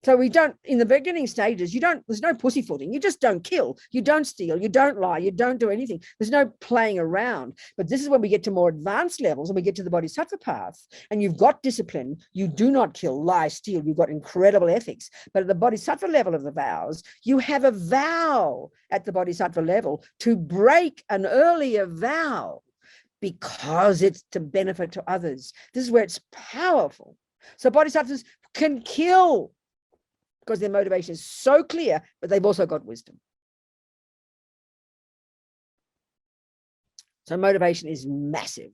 So we don't, in the beginning stages, there's no pussyfooting. You just don't kill. You don't steal. You don't lie. You don't do anything. There's no playing around. But this is when we get to more advanced levels and we get to the bodhisattva path and you've got discipline. You do not kill, lie, steal. You've got incredible ethics. But at the bodhisattva level of the vows, you have a vow at the bodhisattva level to break an earlier vow, because it's to benefit to others. This is where it's powerful. So bodhisattvas can kill because their motivation is so clear, but they've also got wisdom. So motivation is massive.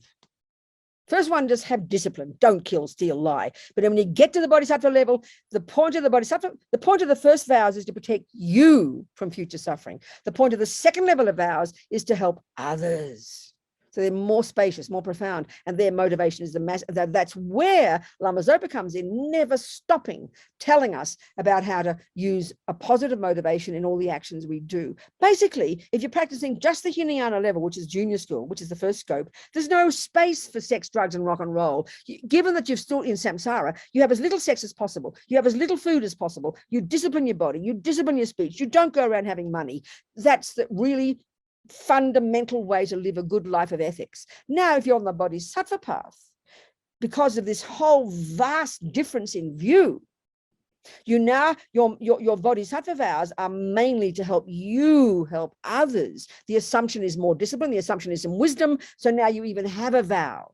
First one, just have discipline. Don't kill, steal, lie. But then when you get to the bodhisattva level, the point of the first vows is to protect you from future suffering. The point of the second level of vows is to help others. So they're more spacious, more profound, and their motivation is the mass. That's where Lama Zopa comes in, never stopping, telling us about how to use a positive motivation in all the actions we do. Basically, if you're practicing just the Hinayana level, which is junior school, which is the first scope, there's no space for sex, drugs, and rock and roll. Given that you're still in samsara, you have as little sex as possible. You have as little food as possible. You discipline your body. You discipline your speech. You don't go around having money. That's the really fundamental way to live a good life of ethics. Now, if you're on the bodhisattva path, because of this whole vast difference in view, your bodhisattva vows are mainly to help you help others. The assumption is more discipline. The assumption is some wisdom. So now you even have a vow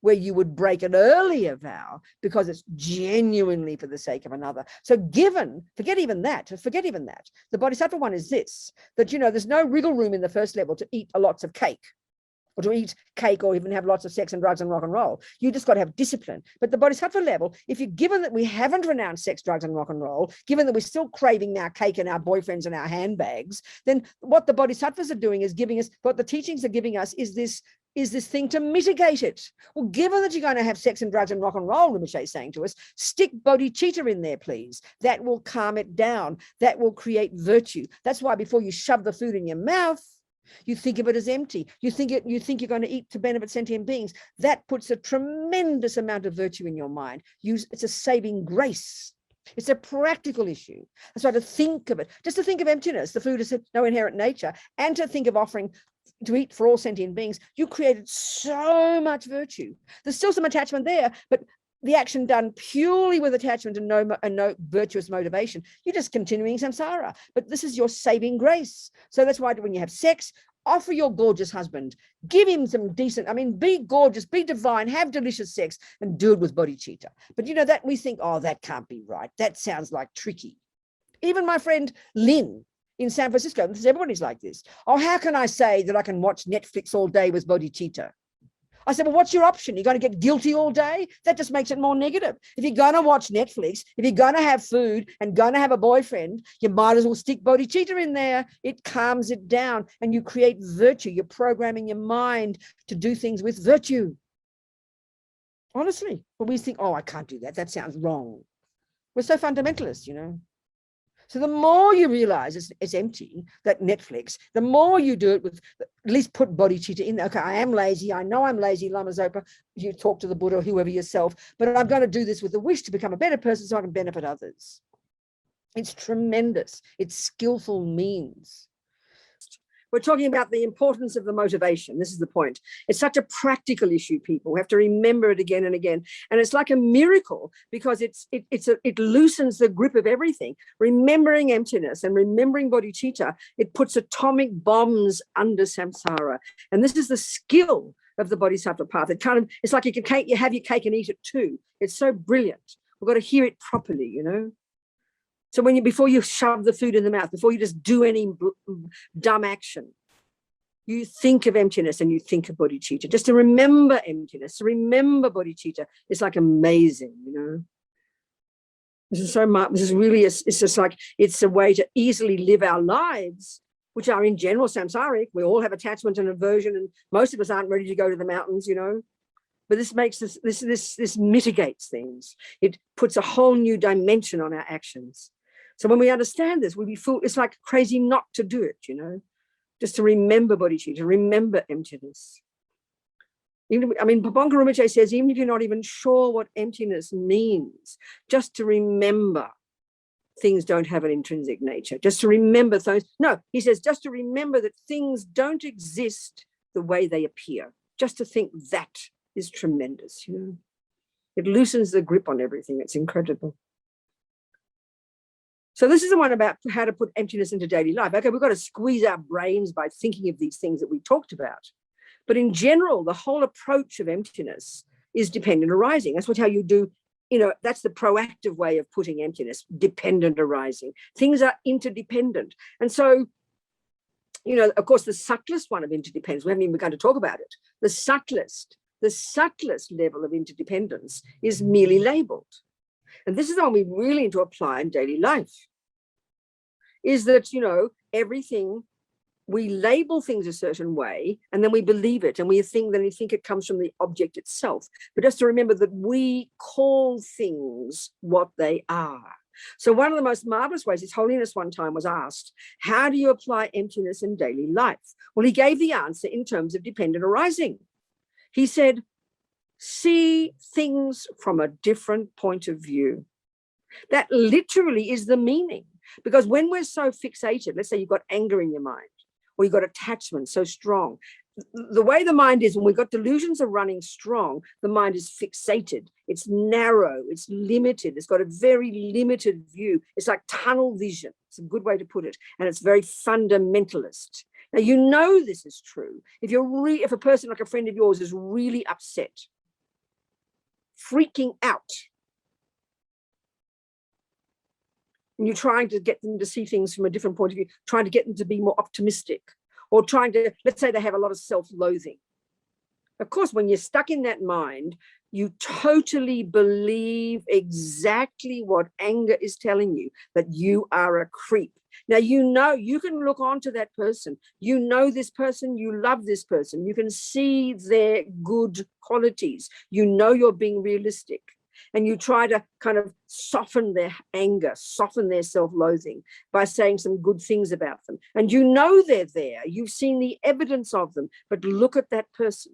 where you would break an earlier vow because it's genuinely for the sake of another. So forget even that, the bodhisattva one is this, that, there's no wriggle room in the first level to eat lots of cake, or to eat cake, or even have lots of sex and drugs and rock and roll. You just got to have discipline. But the bodhisattva level, if you're given that we haven't renounced sex, drugs, and rock and roll, given that we're still craving our cake and our boyfriends and our handbags, then what the bodhisattvas are doing is giving us, what the teachings are giving us is this thing to mitigate it. Well, given that you're going to have sex and drugs and rock and roll, Rinpoche is saying to us, stick bodhicitta in there, please. That will calm it down. That will create virtue. That's why before you shove the food in your mouth, you think of it as empty. You think you're going to eat to benefit sentient beings. That puts a tremendous amount of virtue in your mind. It's a saving grace. It's a practical issue. That's why to think of it, just to think of emptiness, the food is no inherent nature, and to think of offering to eat for all sentient beings, you created so much virtue. There's still some attachment there, but the action done purely with attachment and no virtuous motivation, you're just continuing samsara. But this is your saving grace. So that's why when you have sex, offer your gorgeous husband, give him some decent, be gorgeous, be divine, have delicious sex, and do it with bodhicitta. But that we think, oh, that can't be right. That sounds like tricky. Even my friend Lynn in San Francisco, everybody's like this. Oh, how can I say that I can watch Netflix all day with bodhicitta? I said, well, what's your option? You're going to get guilty all day? That just makes it more negative. If you're going to watch Netflix, if you're going to have food and going to have a boyfriend, you might as well stick bodhicitta in there. It calms it down and you create virtue. You're programming your mind to do things with virtue. Honestly, but we think, oh, I can't do that. That sounds wrong. We're so fundamentalist, So the more you realize it's empty, that Netflix, the more you do it with, at least put bodhicitta in there. Okay, I am lazy. I know I'm lazy, Lama Zopa. You talk to the Buddha or whoever yourself, but I'm going to do this with the wish to become a better person so I can benefit others. It's tremendous. It's skillful means. We're talking about the importance of the motivation. This is the point. It's such a practical issue, people. We have to remember it again and again. And it's like a miracle because it loosens the grip of everything. Remembering emptiness and remembering bodhicitta, it puts atomic bombs under samsara. And this is the skill of the bodhisattva path. It's like you have your cake and eat it too. It's so brilliant. We've got to hear it properly, So before you shove the food in the mouth, before you just do any dumb action, you think of emptiness and you think of bodhicitta. Just to remember emptiness, to remember bodhicitta, it's like amazing, This is so much. This is really, it's just like, it's a way to easily live our lives, which are in general samsaric. We all have attachment and aversion, and most of us aren't ready to go to the mountains, But this makes this mitigates things. It puts a whole new dimension on our actions. So when we understand this, it's like crazy not to do it, just to remember bodhicitta, to remember emptiness. Pabonka Rinpoche says, even if you're not even sure what emptiness means, just to remember things don't have an intrinsic nature, just to remember those. No, he says, just to remember that things don't exist the way they appear. Just to think that is tremendous, It loosens the grip on everything. It's incredible. So this is the one about how to put emptiness into daily life. Okay, we've got to squeeze our brains by thinking of these things that we talked about. But in general, the whole approach of emptiness is dependent arising. That's how you do, that's the proactive way of putting emptiness, dependent arising. Things are interdependent. And so, of course, the subtlest one of interdependence, we haven't even begun to talk about it. The subtlest level of interdependence is merely labeled. And this is the one we really need to apply in daily life, is that, everything we label things a certain way, and then we believe it, and we think it comes from the object itself. But just to remember that we call things what they are. So one of the most marvelous ways, His Holiness one time was asked, how do you apply emptiness in daily life? Well, he gave the answer in terms of dependent arising. He said, see things from a different point of view. That literally is the meaning. Because when we're so fixated, let's say you've got anger in your mind, or you've got attachment so strong, the way the mind is, when we've got delusions are running strong, the mind is fixated. It's narrow, it's limited, it's got a very limited view. It's like tunnel vision. It's a good way to put it. And it's very fundamentalist. Now, you know this is true. If a person like a friend of yours is really upset, freaking out, and you're trying to get them to see things from a different point of view, trying to get them to be more optimistic, or trying to, let's say they have a lot of self-loathing. Of course, when you're stuck in that mind, you totally believe exactly what anger is telling you, that you are a creep. Now, you can look onto that person. You know this person, you love this person. You can see their good qualities. You know you're being realistic. And you try to kind of soften their anger, soften their self-loathing by saying some good things about them. And you know they're there. You've seen the evidence of them, but look at that person.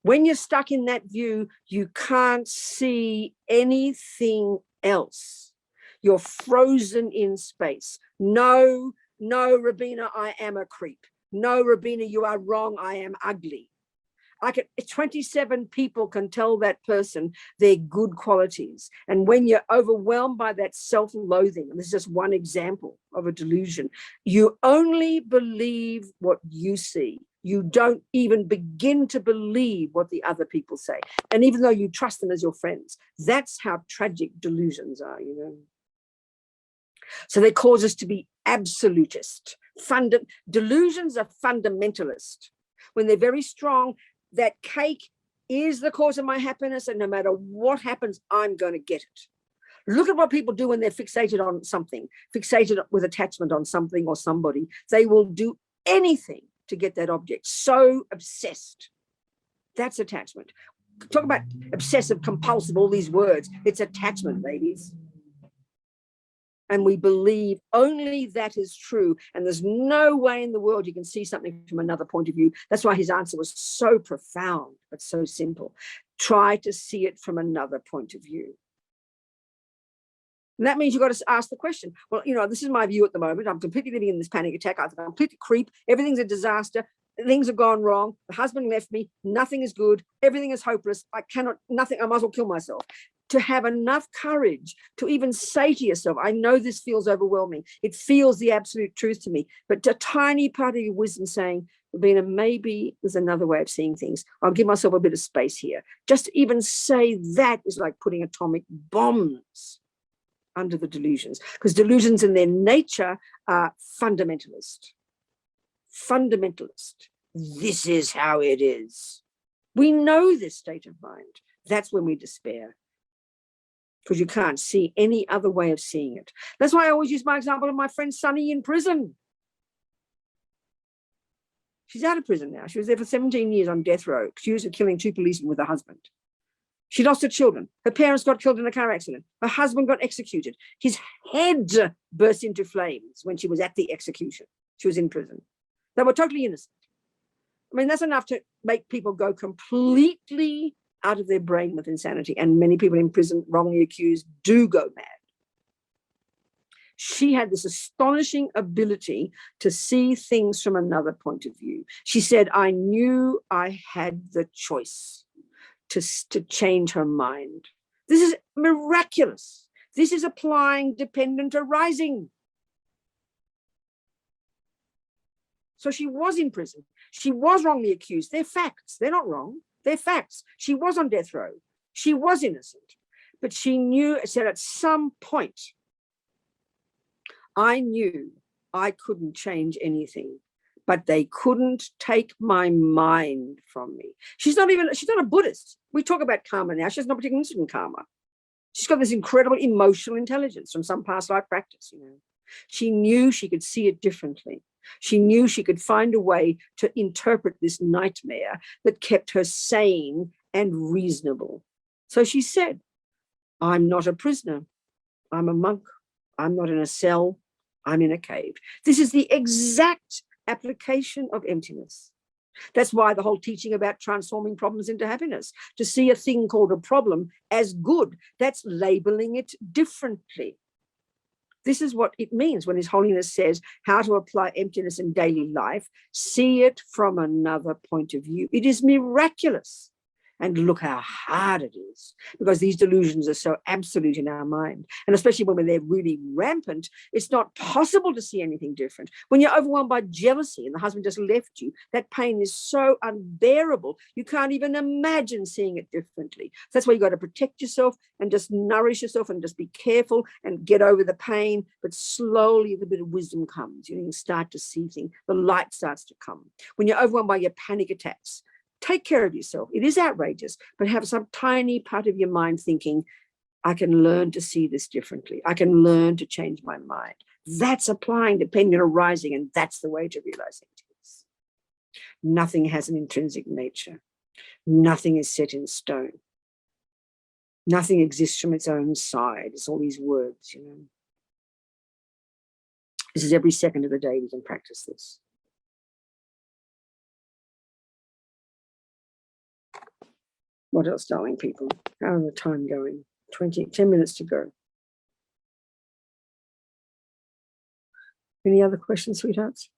When you're stuck in that view, you can't see anything else. You're frozen in space. No, Rabina, I am a creep. No, Rabina, you are wrong. I am ugly. 27 people can tell that person their good qualities. And when you're overwhelmed by that self-loathing, and this is just one example of a delusion, you only believe what you see. You don't even begin to believe what the other people say. And even though you trust them as your friends, that's how tragic delusions are, you know. So they cause us to be absolutist. Delusions are fundamentalist. When they're very strong, that cake is the cause of my happiness, and no matter what happens, I'm going to get it. Look at what people do when they're fixated on something, fixated with attachment on something or somebody. They will do anything to get that object. So obsessed. That's attachment. Talk about obsessive, compulsive, all these words. It's attachment, ladies. And we believe only that is true. And there's no way in the world you can see something from another point of view. That's why his answer was so profound, but so simple. Try to see it from another point of view. And that means you've got to ask the question, well, you know, this is my view at the moment. I'm completely living in this panic attack. I'm a complete creep. Everything's a disaster. Things have gone wrong. The husband left me. Nothing is good. Everything is hopeless. I might as well kill myself. To have enough courage to even say to yourself, I know this feels overwhelming. It feels the absolute truth to me, but a tiny part of your wisdom saying, Rabina, maybe there's another way of seeing things. I'll give myself a bit of space here. Just to even say that is like putting atomic bombs under the delusions, because delusions in their nature are fundamentalist. Fundamentalist. This is how it is. We know this state of mind. That's when we despair, because you can't see any other way of seeing it. That's why I always use my example of my friend Sunny in prison. She's out of prison now. She was there for 17 years on death row, accused of killing 2 policemen with her husband. She lost her children. Her parents got killed in a car accident. Her husband got executed. His head burst into flames when she was at the execution. She was in prison. They were totally innocent. I mean, that's enough to make people go completely out of their brain with insanity. And many people in prison, wrongly accused, do go mad. She had this astonishing ability to see things from another point of view. She said, I knew I had the choice to change her mind. This is miraculous. This is applying dependent arising. So she was in prison. She was wrongly accused. They're facts. They're not wrong. They're facts. She was on death row. She was innocent. But she knew, said at some point, I knew I couldn't change anything, but they couldn't take my mind from me. She's not a Buddhist. We talk about karma now. She has no particular interest in karma. She's got this incredible emotional intelligence from some past life practice, you know. She knew she could see it differently. She knew she could find a way to interpret this nightmare that kept her sane and reasonable. So she said, I'm not a prisoner. I'm a monk. I'm not in a cell. I'm in a cave. This is the exact application of emptiness. That's why the whole teaching about transforming problems into happiness, to see a thing called a problem as good, that's labeling it differently. This is what it means when His Holiness says how to apply emptiness in daily life. See it from another point of view. It is miraculous. And look how hard it is, because these delusions are so absolute in our mind. And especially when they're really rampant, it's not possible to see anything different. When you're overwhelmed by jealousy and the husband just left you, that pain is so unbearable. You can't even imagine seeing it differently. So that's why you got to protect yourself and just nourish yourself and just be careful and get over the pain. But slowly the bit of wisdom comes. You can start to see things. The light starts to come. When you're overwhelmed by your panic attacks, take care of yourself. It is outrageous, but have some tiny part of your mind thinking, I can learn to see this differently. I can learn to change my mind. That's applying dependent arising, and that's the way to realize emptiness. Nothing has an intrinsic nature. Nothing is set in stone. Nothing exists from its own side. It's all these words, you know. This is every second of the day we can practice this. What else, darling people? How is the time going? 10 minutes to go. Any other questions, sweethearts?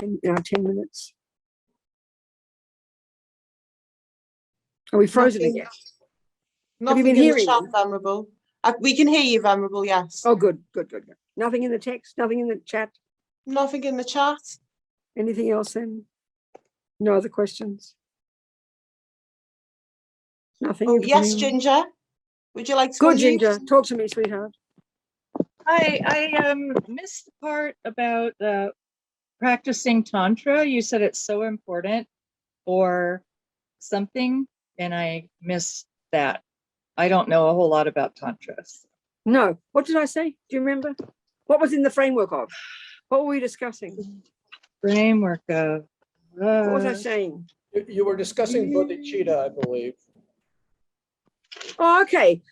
10 minutes. Are we frozen again? Have you been hearing the chat, Venerable? We can hear you, Venerable, yes. Oh, good. Nothing in the text, nothing in the chat? Nothing in the chat. Anything else then? No other questions? Nothing. Oh, yes, Ginger. Would you like to? Good, Ginger. Talk to me, sweetheart. I missed the part about practicing Tantra. You said it's so important or something, and I missed that. I don't know a whole lot about Tantra. No. What did I say? Do you remember? What was in the framework of? What were we discussing? Framework of... what was I saying? You were discussing bodhicitta, I believe. Oh, okay.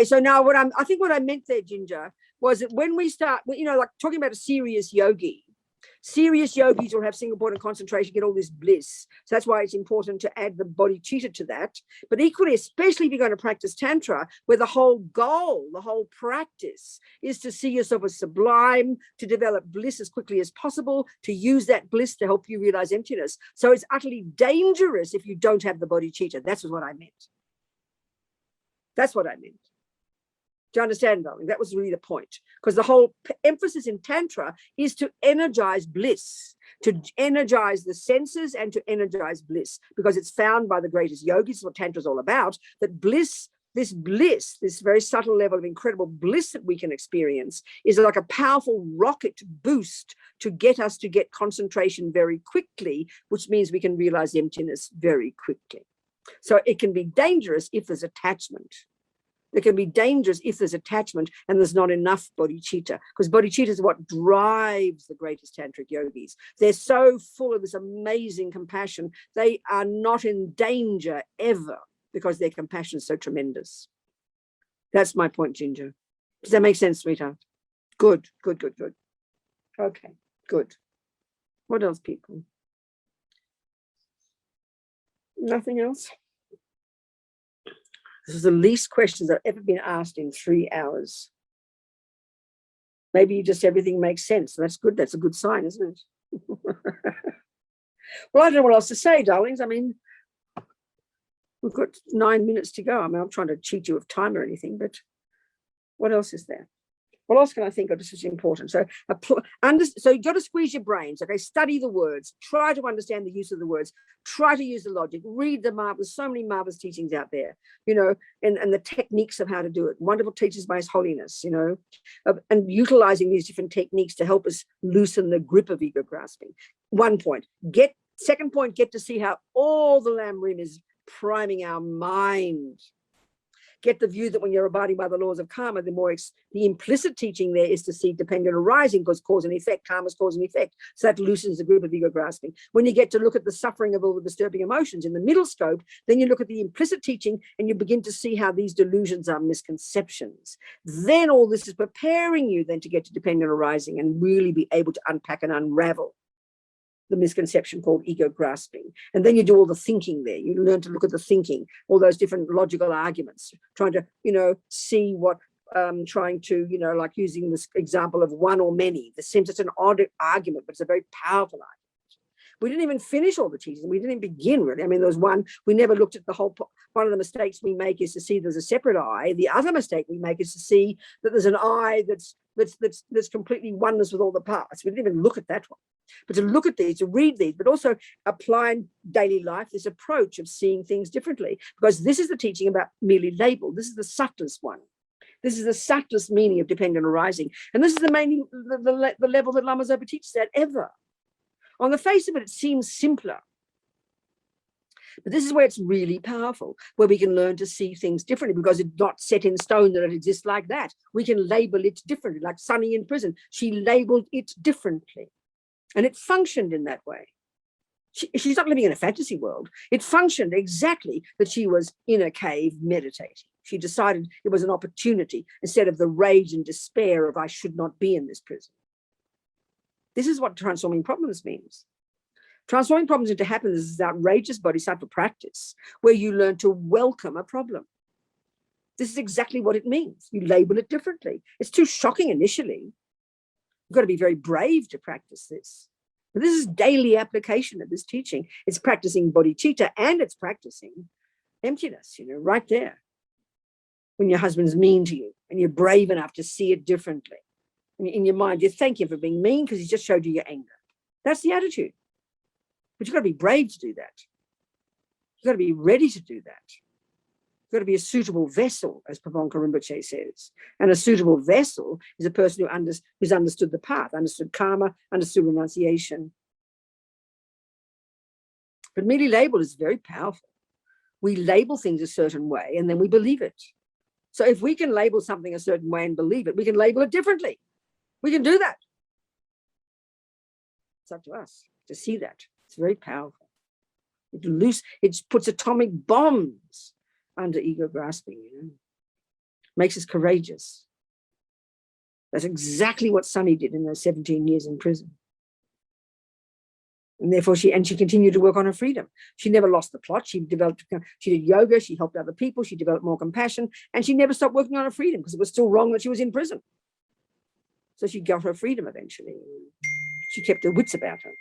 So now I think what I meant there, Ginger, was that when we start, you know, like talking about a serious yogis will have single point of concentration, get all this bliss. So that's why it's important to add the bodhicitta to that. But equally, especially if you're going to practice Tantra, where the whole goal, the whole practice is to see yourself as sublime, to develop bliss as quickly as possible, to use that bliss to help you realize emptiness. So it's utterly dangerous if you don't have the bodhicitta. That's what I meant. That's what I meant. Do you understand, darling? That was really the point. Because the whole emphasis in Tantra is to energize bliss, to energize the senses and to energize bliss, because it's found by the greatest yogis, what Tantra is all about, that bliss, this very subtle level of incredible bliss that we can experience is like a powerful rocket boost to get us to get concentration very quickly, which means we can realize emptiness very quickly. So it can be dangerous if there's attachment. It can be dangerous if there's attachment and there's not enough bodhicitta, because bodhicitta is what drives the greatest tantric yogis. They're so full of this amazing compassion. They are not in danger ever because their compassion is so tremendous. That's my point, Ginger. Does that make sense, sweetheart? Good. Okay, good. What else, people? Nothing else? This is the least questions I've ever been asked in 3 hours. Maybe just everything makes sense. That's good. That's a good sign, isn't it? Well, I don't know what else to say, darlings. I mean, we've got 9 minutes to go. I mean, I'm trying to cheat you of time or anything, but what else is there? What else can I think of? This is important. So you've got to squeeze your brains. Okay, study the words. Try to understand the use of the words. Try to use the logic. Read the marvelous, so many marvelous teachings out there, you know, and the techniques of how to do it. Wonderful teachers by His Holiness, you know, and utilizing these different techniques to help us loosen the grip of ego grasping. 1 point. Second point, get to see how all the Lam Rim is priming our mind. get the view that when you're abiding by the laws of karma, the implicit teaching there is to see dependent arising, because cause and effect, karma is cause and effect. So that loosens the grip of ego grasping. When you get to look at the suffering of all the disturbing emotions in the middle scope, then you look at the implicit teaching and you begin to see how these delusions are misconceptions. Then all this is preparing you then to get to dependent arising and really be able to unpack and unravel the misconception called ego grasping. And then you do all the thinking there. You learn to look at the thinking, all those different logical arguments, trying to, see what, trying to, like using this example of one or many. This seems it's an odd argument, but it's a very powerful argument. We didn't even finish all the teachings. We didn't even begin really. I mean, there was one, we never looked at the whole, one of the mistakes we make is to see there's a separate I. The other mistake we make is to see that there's an I that's completely oneness with all the parts. We didn't even look at that one. But to look at these, to read these, but also apply in daily life this approach of seeing things differently, because this is the teaching about merely label. This is the subtlest one. This is the subtlest meaning of dependent arising. And this is the main, the level that Lama Zopa teaches at ever. On the face of it, it seems simpler. But this is where it's really powerful, where we can learn to see things differently, because it's not set in stone that it exists like that. We can label it differently, like Sunny in prison. She labeled it differently. And it functioned in that way. She's not living in a fantasy world. It functioned exactly that she was in a cave meditating. She decided it was an opportunity instead of the rage and despair of I should not be in this prison. This is what transforming problems means. Transforming problems into happiness is outrageous bodhisattva practice, where you learn to welcome a problem. This is exactly what it means. You label it differently. It's too shocking initially. You've got to be very brave to practice this. But this is daily application of this teaching. It's practicing bodhicitta and it's practicing emptiness, right there. When your husband's mean to you and you're brave enough to see it differently. And in your mind, you thank him for being mean because he just showed you your anger. That's the attitude. But you've got to be brave to do that. You've got to be ready to do that. You've got to be a suitable vessel, as Pavanka Rinpoche says. And a suitable vessel is a person who's understood the path, understood karma, understood renunciation. But merely label is very powerful. We label things a certain way and then we believe it. So if we can label something a certain way and believe it, we can label it differently. We can do that. It's up to us to see that. It's very powerful. It puts atomic bombs under ego grasping, makes us courageous. That's exactly what Sunny did in those 17 years in prison. And therefore she continued to work on her freedom. She never lost the plot. She did yoga, she helped other people, she developed more compassion, and she never stopped working on her freedom because it was still wrong that she was in prison. So she got her freedom eventually. She kept her wits about her.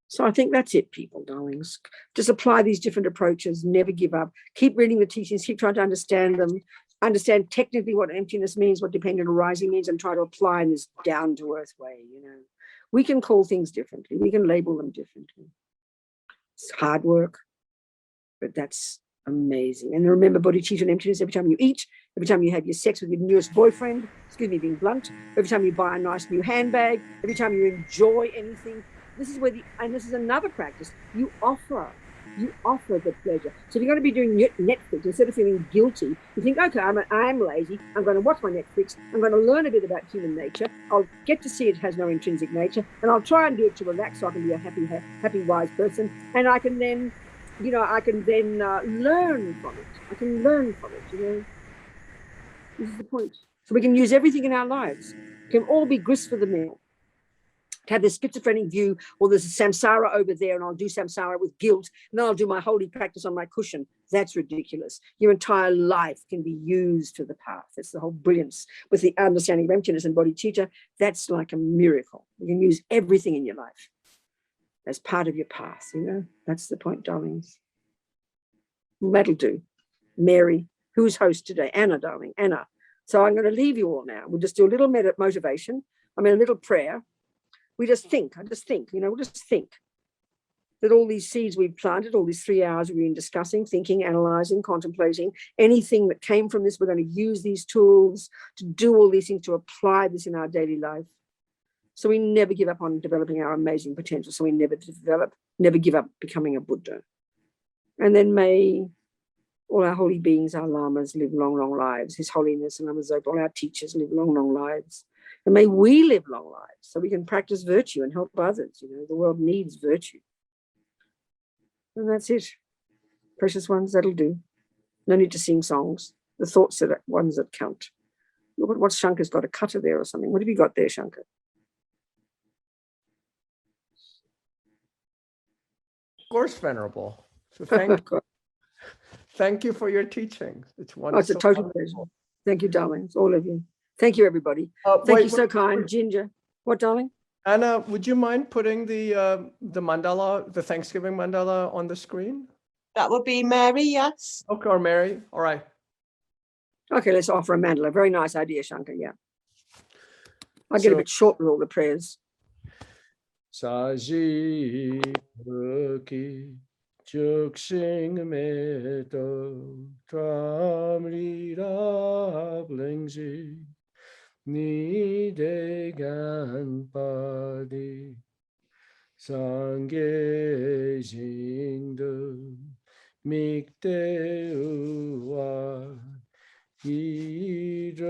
So I think that's it, people, darlings. Just apply these different approaches, never give up. Keep reading the teachings, keep trying to understand them, understand technically what emptiness means, what dependent arising means, and try to apply in this down-to-earth way, We can call things differently. We can label them differently. It's hard work, but that's amazing. And remember bodhicitta and emptiness every time you eat, every time you have your sex with your newest boyfriend, excuse me, being blunt, every time you buy a nice new handbag, every time you enjoy anything. This is where and this is another practice. You offer the pleasure. So if you're going to be doing Netflix, instead of feeling guilty, you think, okay, I'm lazy. I'm going to watch my Netflix. I'm going to learn a bit about human nature. I'll get to see it has no intrinsic nature, and I'll try and do it to relax so I can be a happy, wise person. And I can then, learn from it. I can learn from it, This is the point. So we can use everything in our lives. It can all be grist for the mill. To have this schizophrenic view, or there's a samsara over there and I'll do samsara with guilt, and then I'll do my holy practice on my cushion. That's ridiculous. Your entire life can be used for the path. That's the whole brilliance with the understanding of emptiness and bodhicitta. That's like a miracle. You can use everything in your life as part of your path, That's the point, darlings. That'll do. Mary, who's host today? Anna, darling, Anna. So I'm going to leave you all now. We'll just do a little motivation. A little prayer. I just think, we'll just think that all these seeds we've planted, all these 3 hours we've been discussing, thinking, analyzing, contemplating, anything that came from this, we're going to use these tools to do all these things, to apply this in our daily life. So we never give up on developing our amazing potential. So we never give up becoming a Buddha. And then may all our holy beings, our lamas, live long, long lives. His Holiness and Lama Zopa, all our teachers live long, long lives. And may we live long lives so we can practice virtue and help others. You know, the world needs virtue. And that's it. Precious ones, that'll do. No need to sing songs. The thoughts are the ones that count. Look at what Shankar's got, a cutter there or something. What have you got there, Shankar? Of course, Venerable. So Oh, thank you for your teachings. It's wonderful. it's a total pleasure. Thank you, darlings, all of you. Thank you, everybody. Thank you so kind. Ginger. What, darling? Anna, would you mind putting the mandala, the Thanksgiving mandala on the screen? That would be Mary, yes. Okay, or Mary. All right. Okay, let's offer a mandala. Very nice idea, Shankar. Yeah. I get a bit short with all the prayers. Saji Ruki Juxing Meto Tramrira Blingzi Ni Degan Padi Sange Jingdu Mikte Uwa Hiroku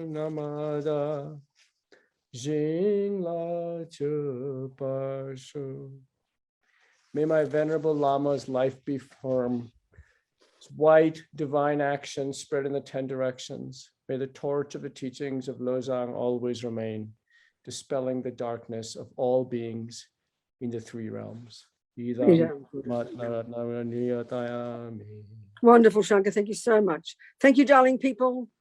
Namada Jingla Chuparshu. May my venerable Lama's life be firm. Its white divine action spread in the 10 directions. May the torch of the teachings of Lozang always remain, dispelling the darkness of all beings in the 3 realms. Wonderful, Shankar. Thank you so much. Thank you, darling people.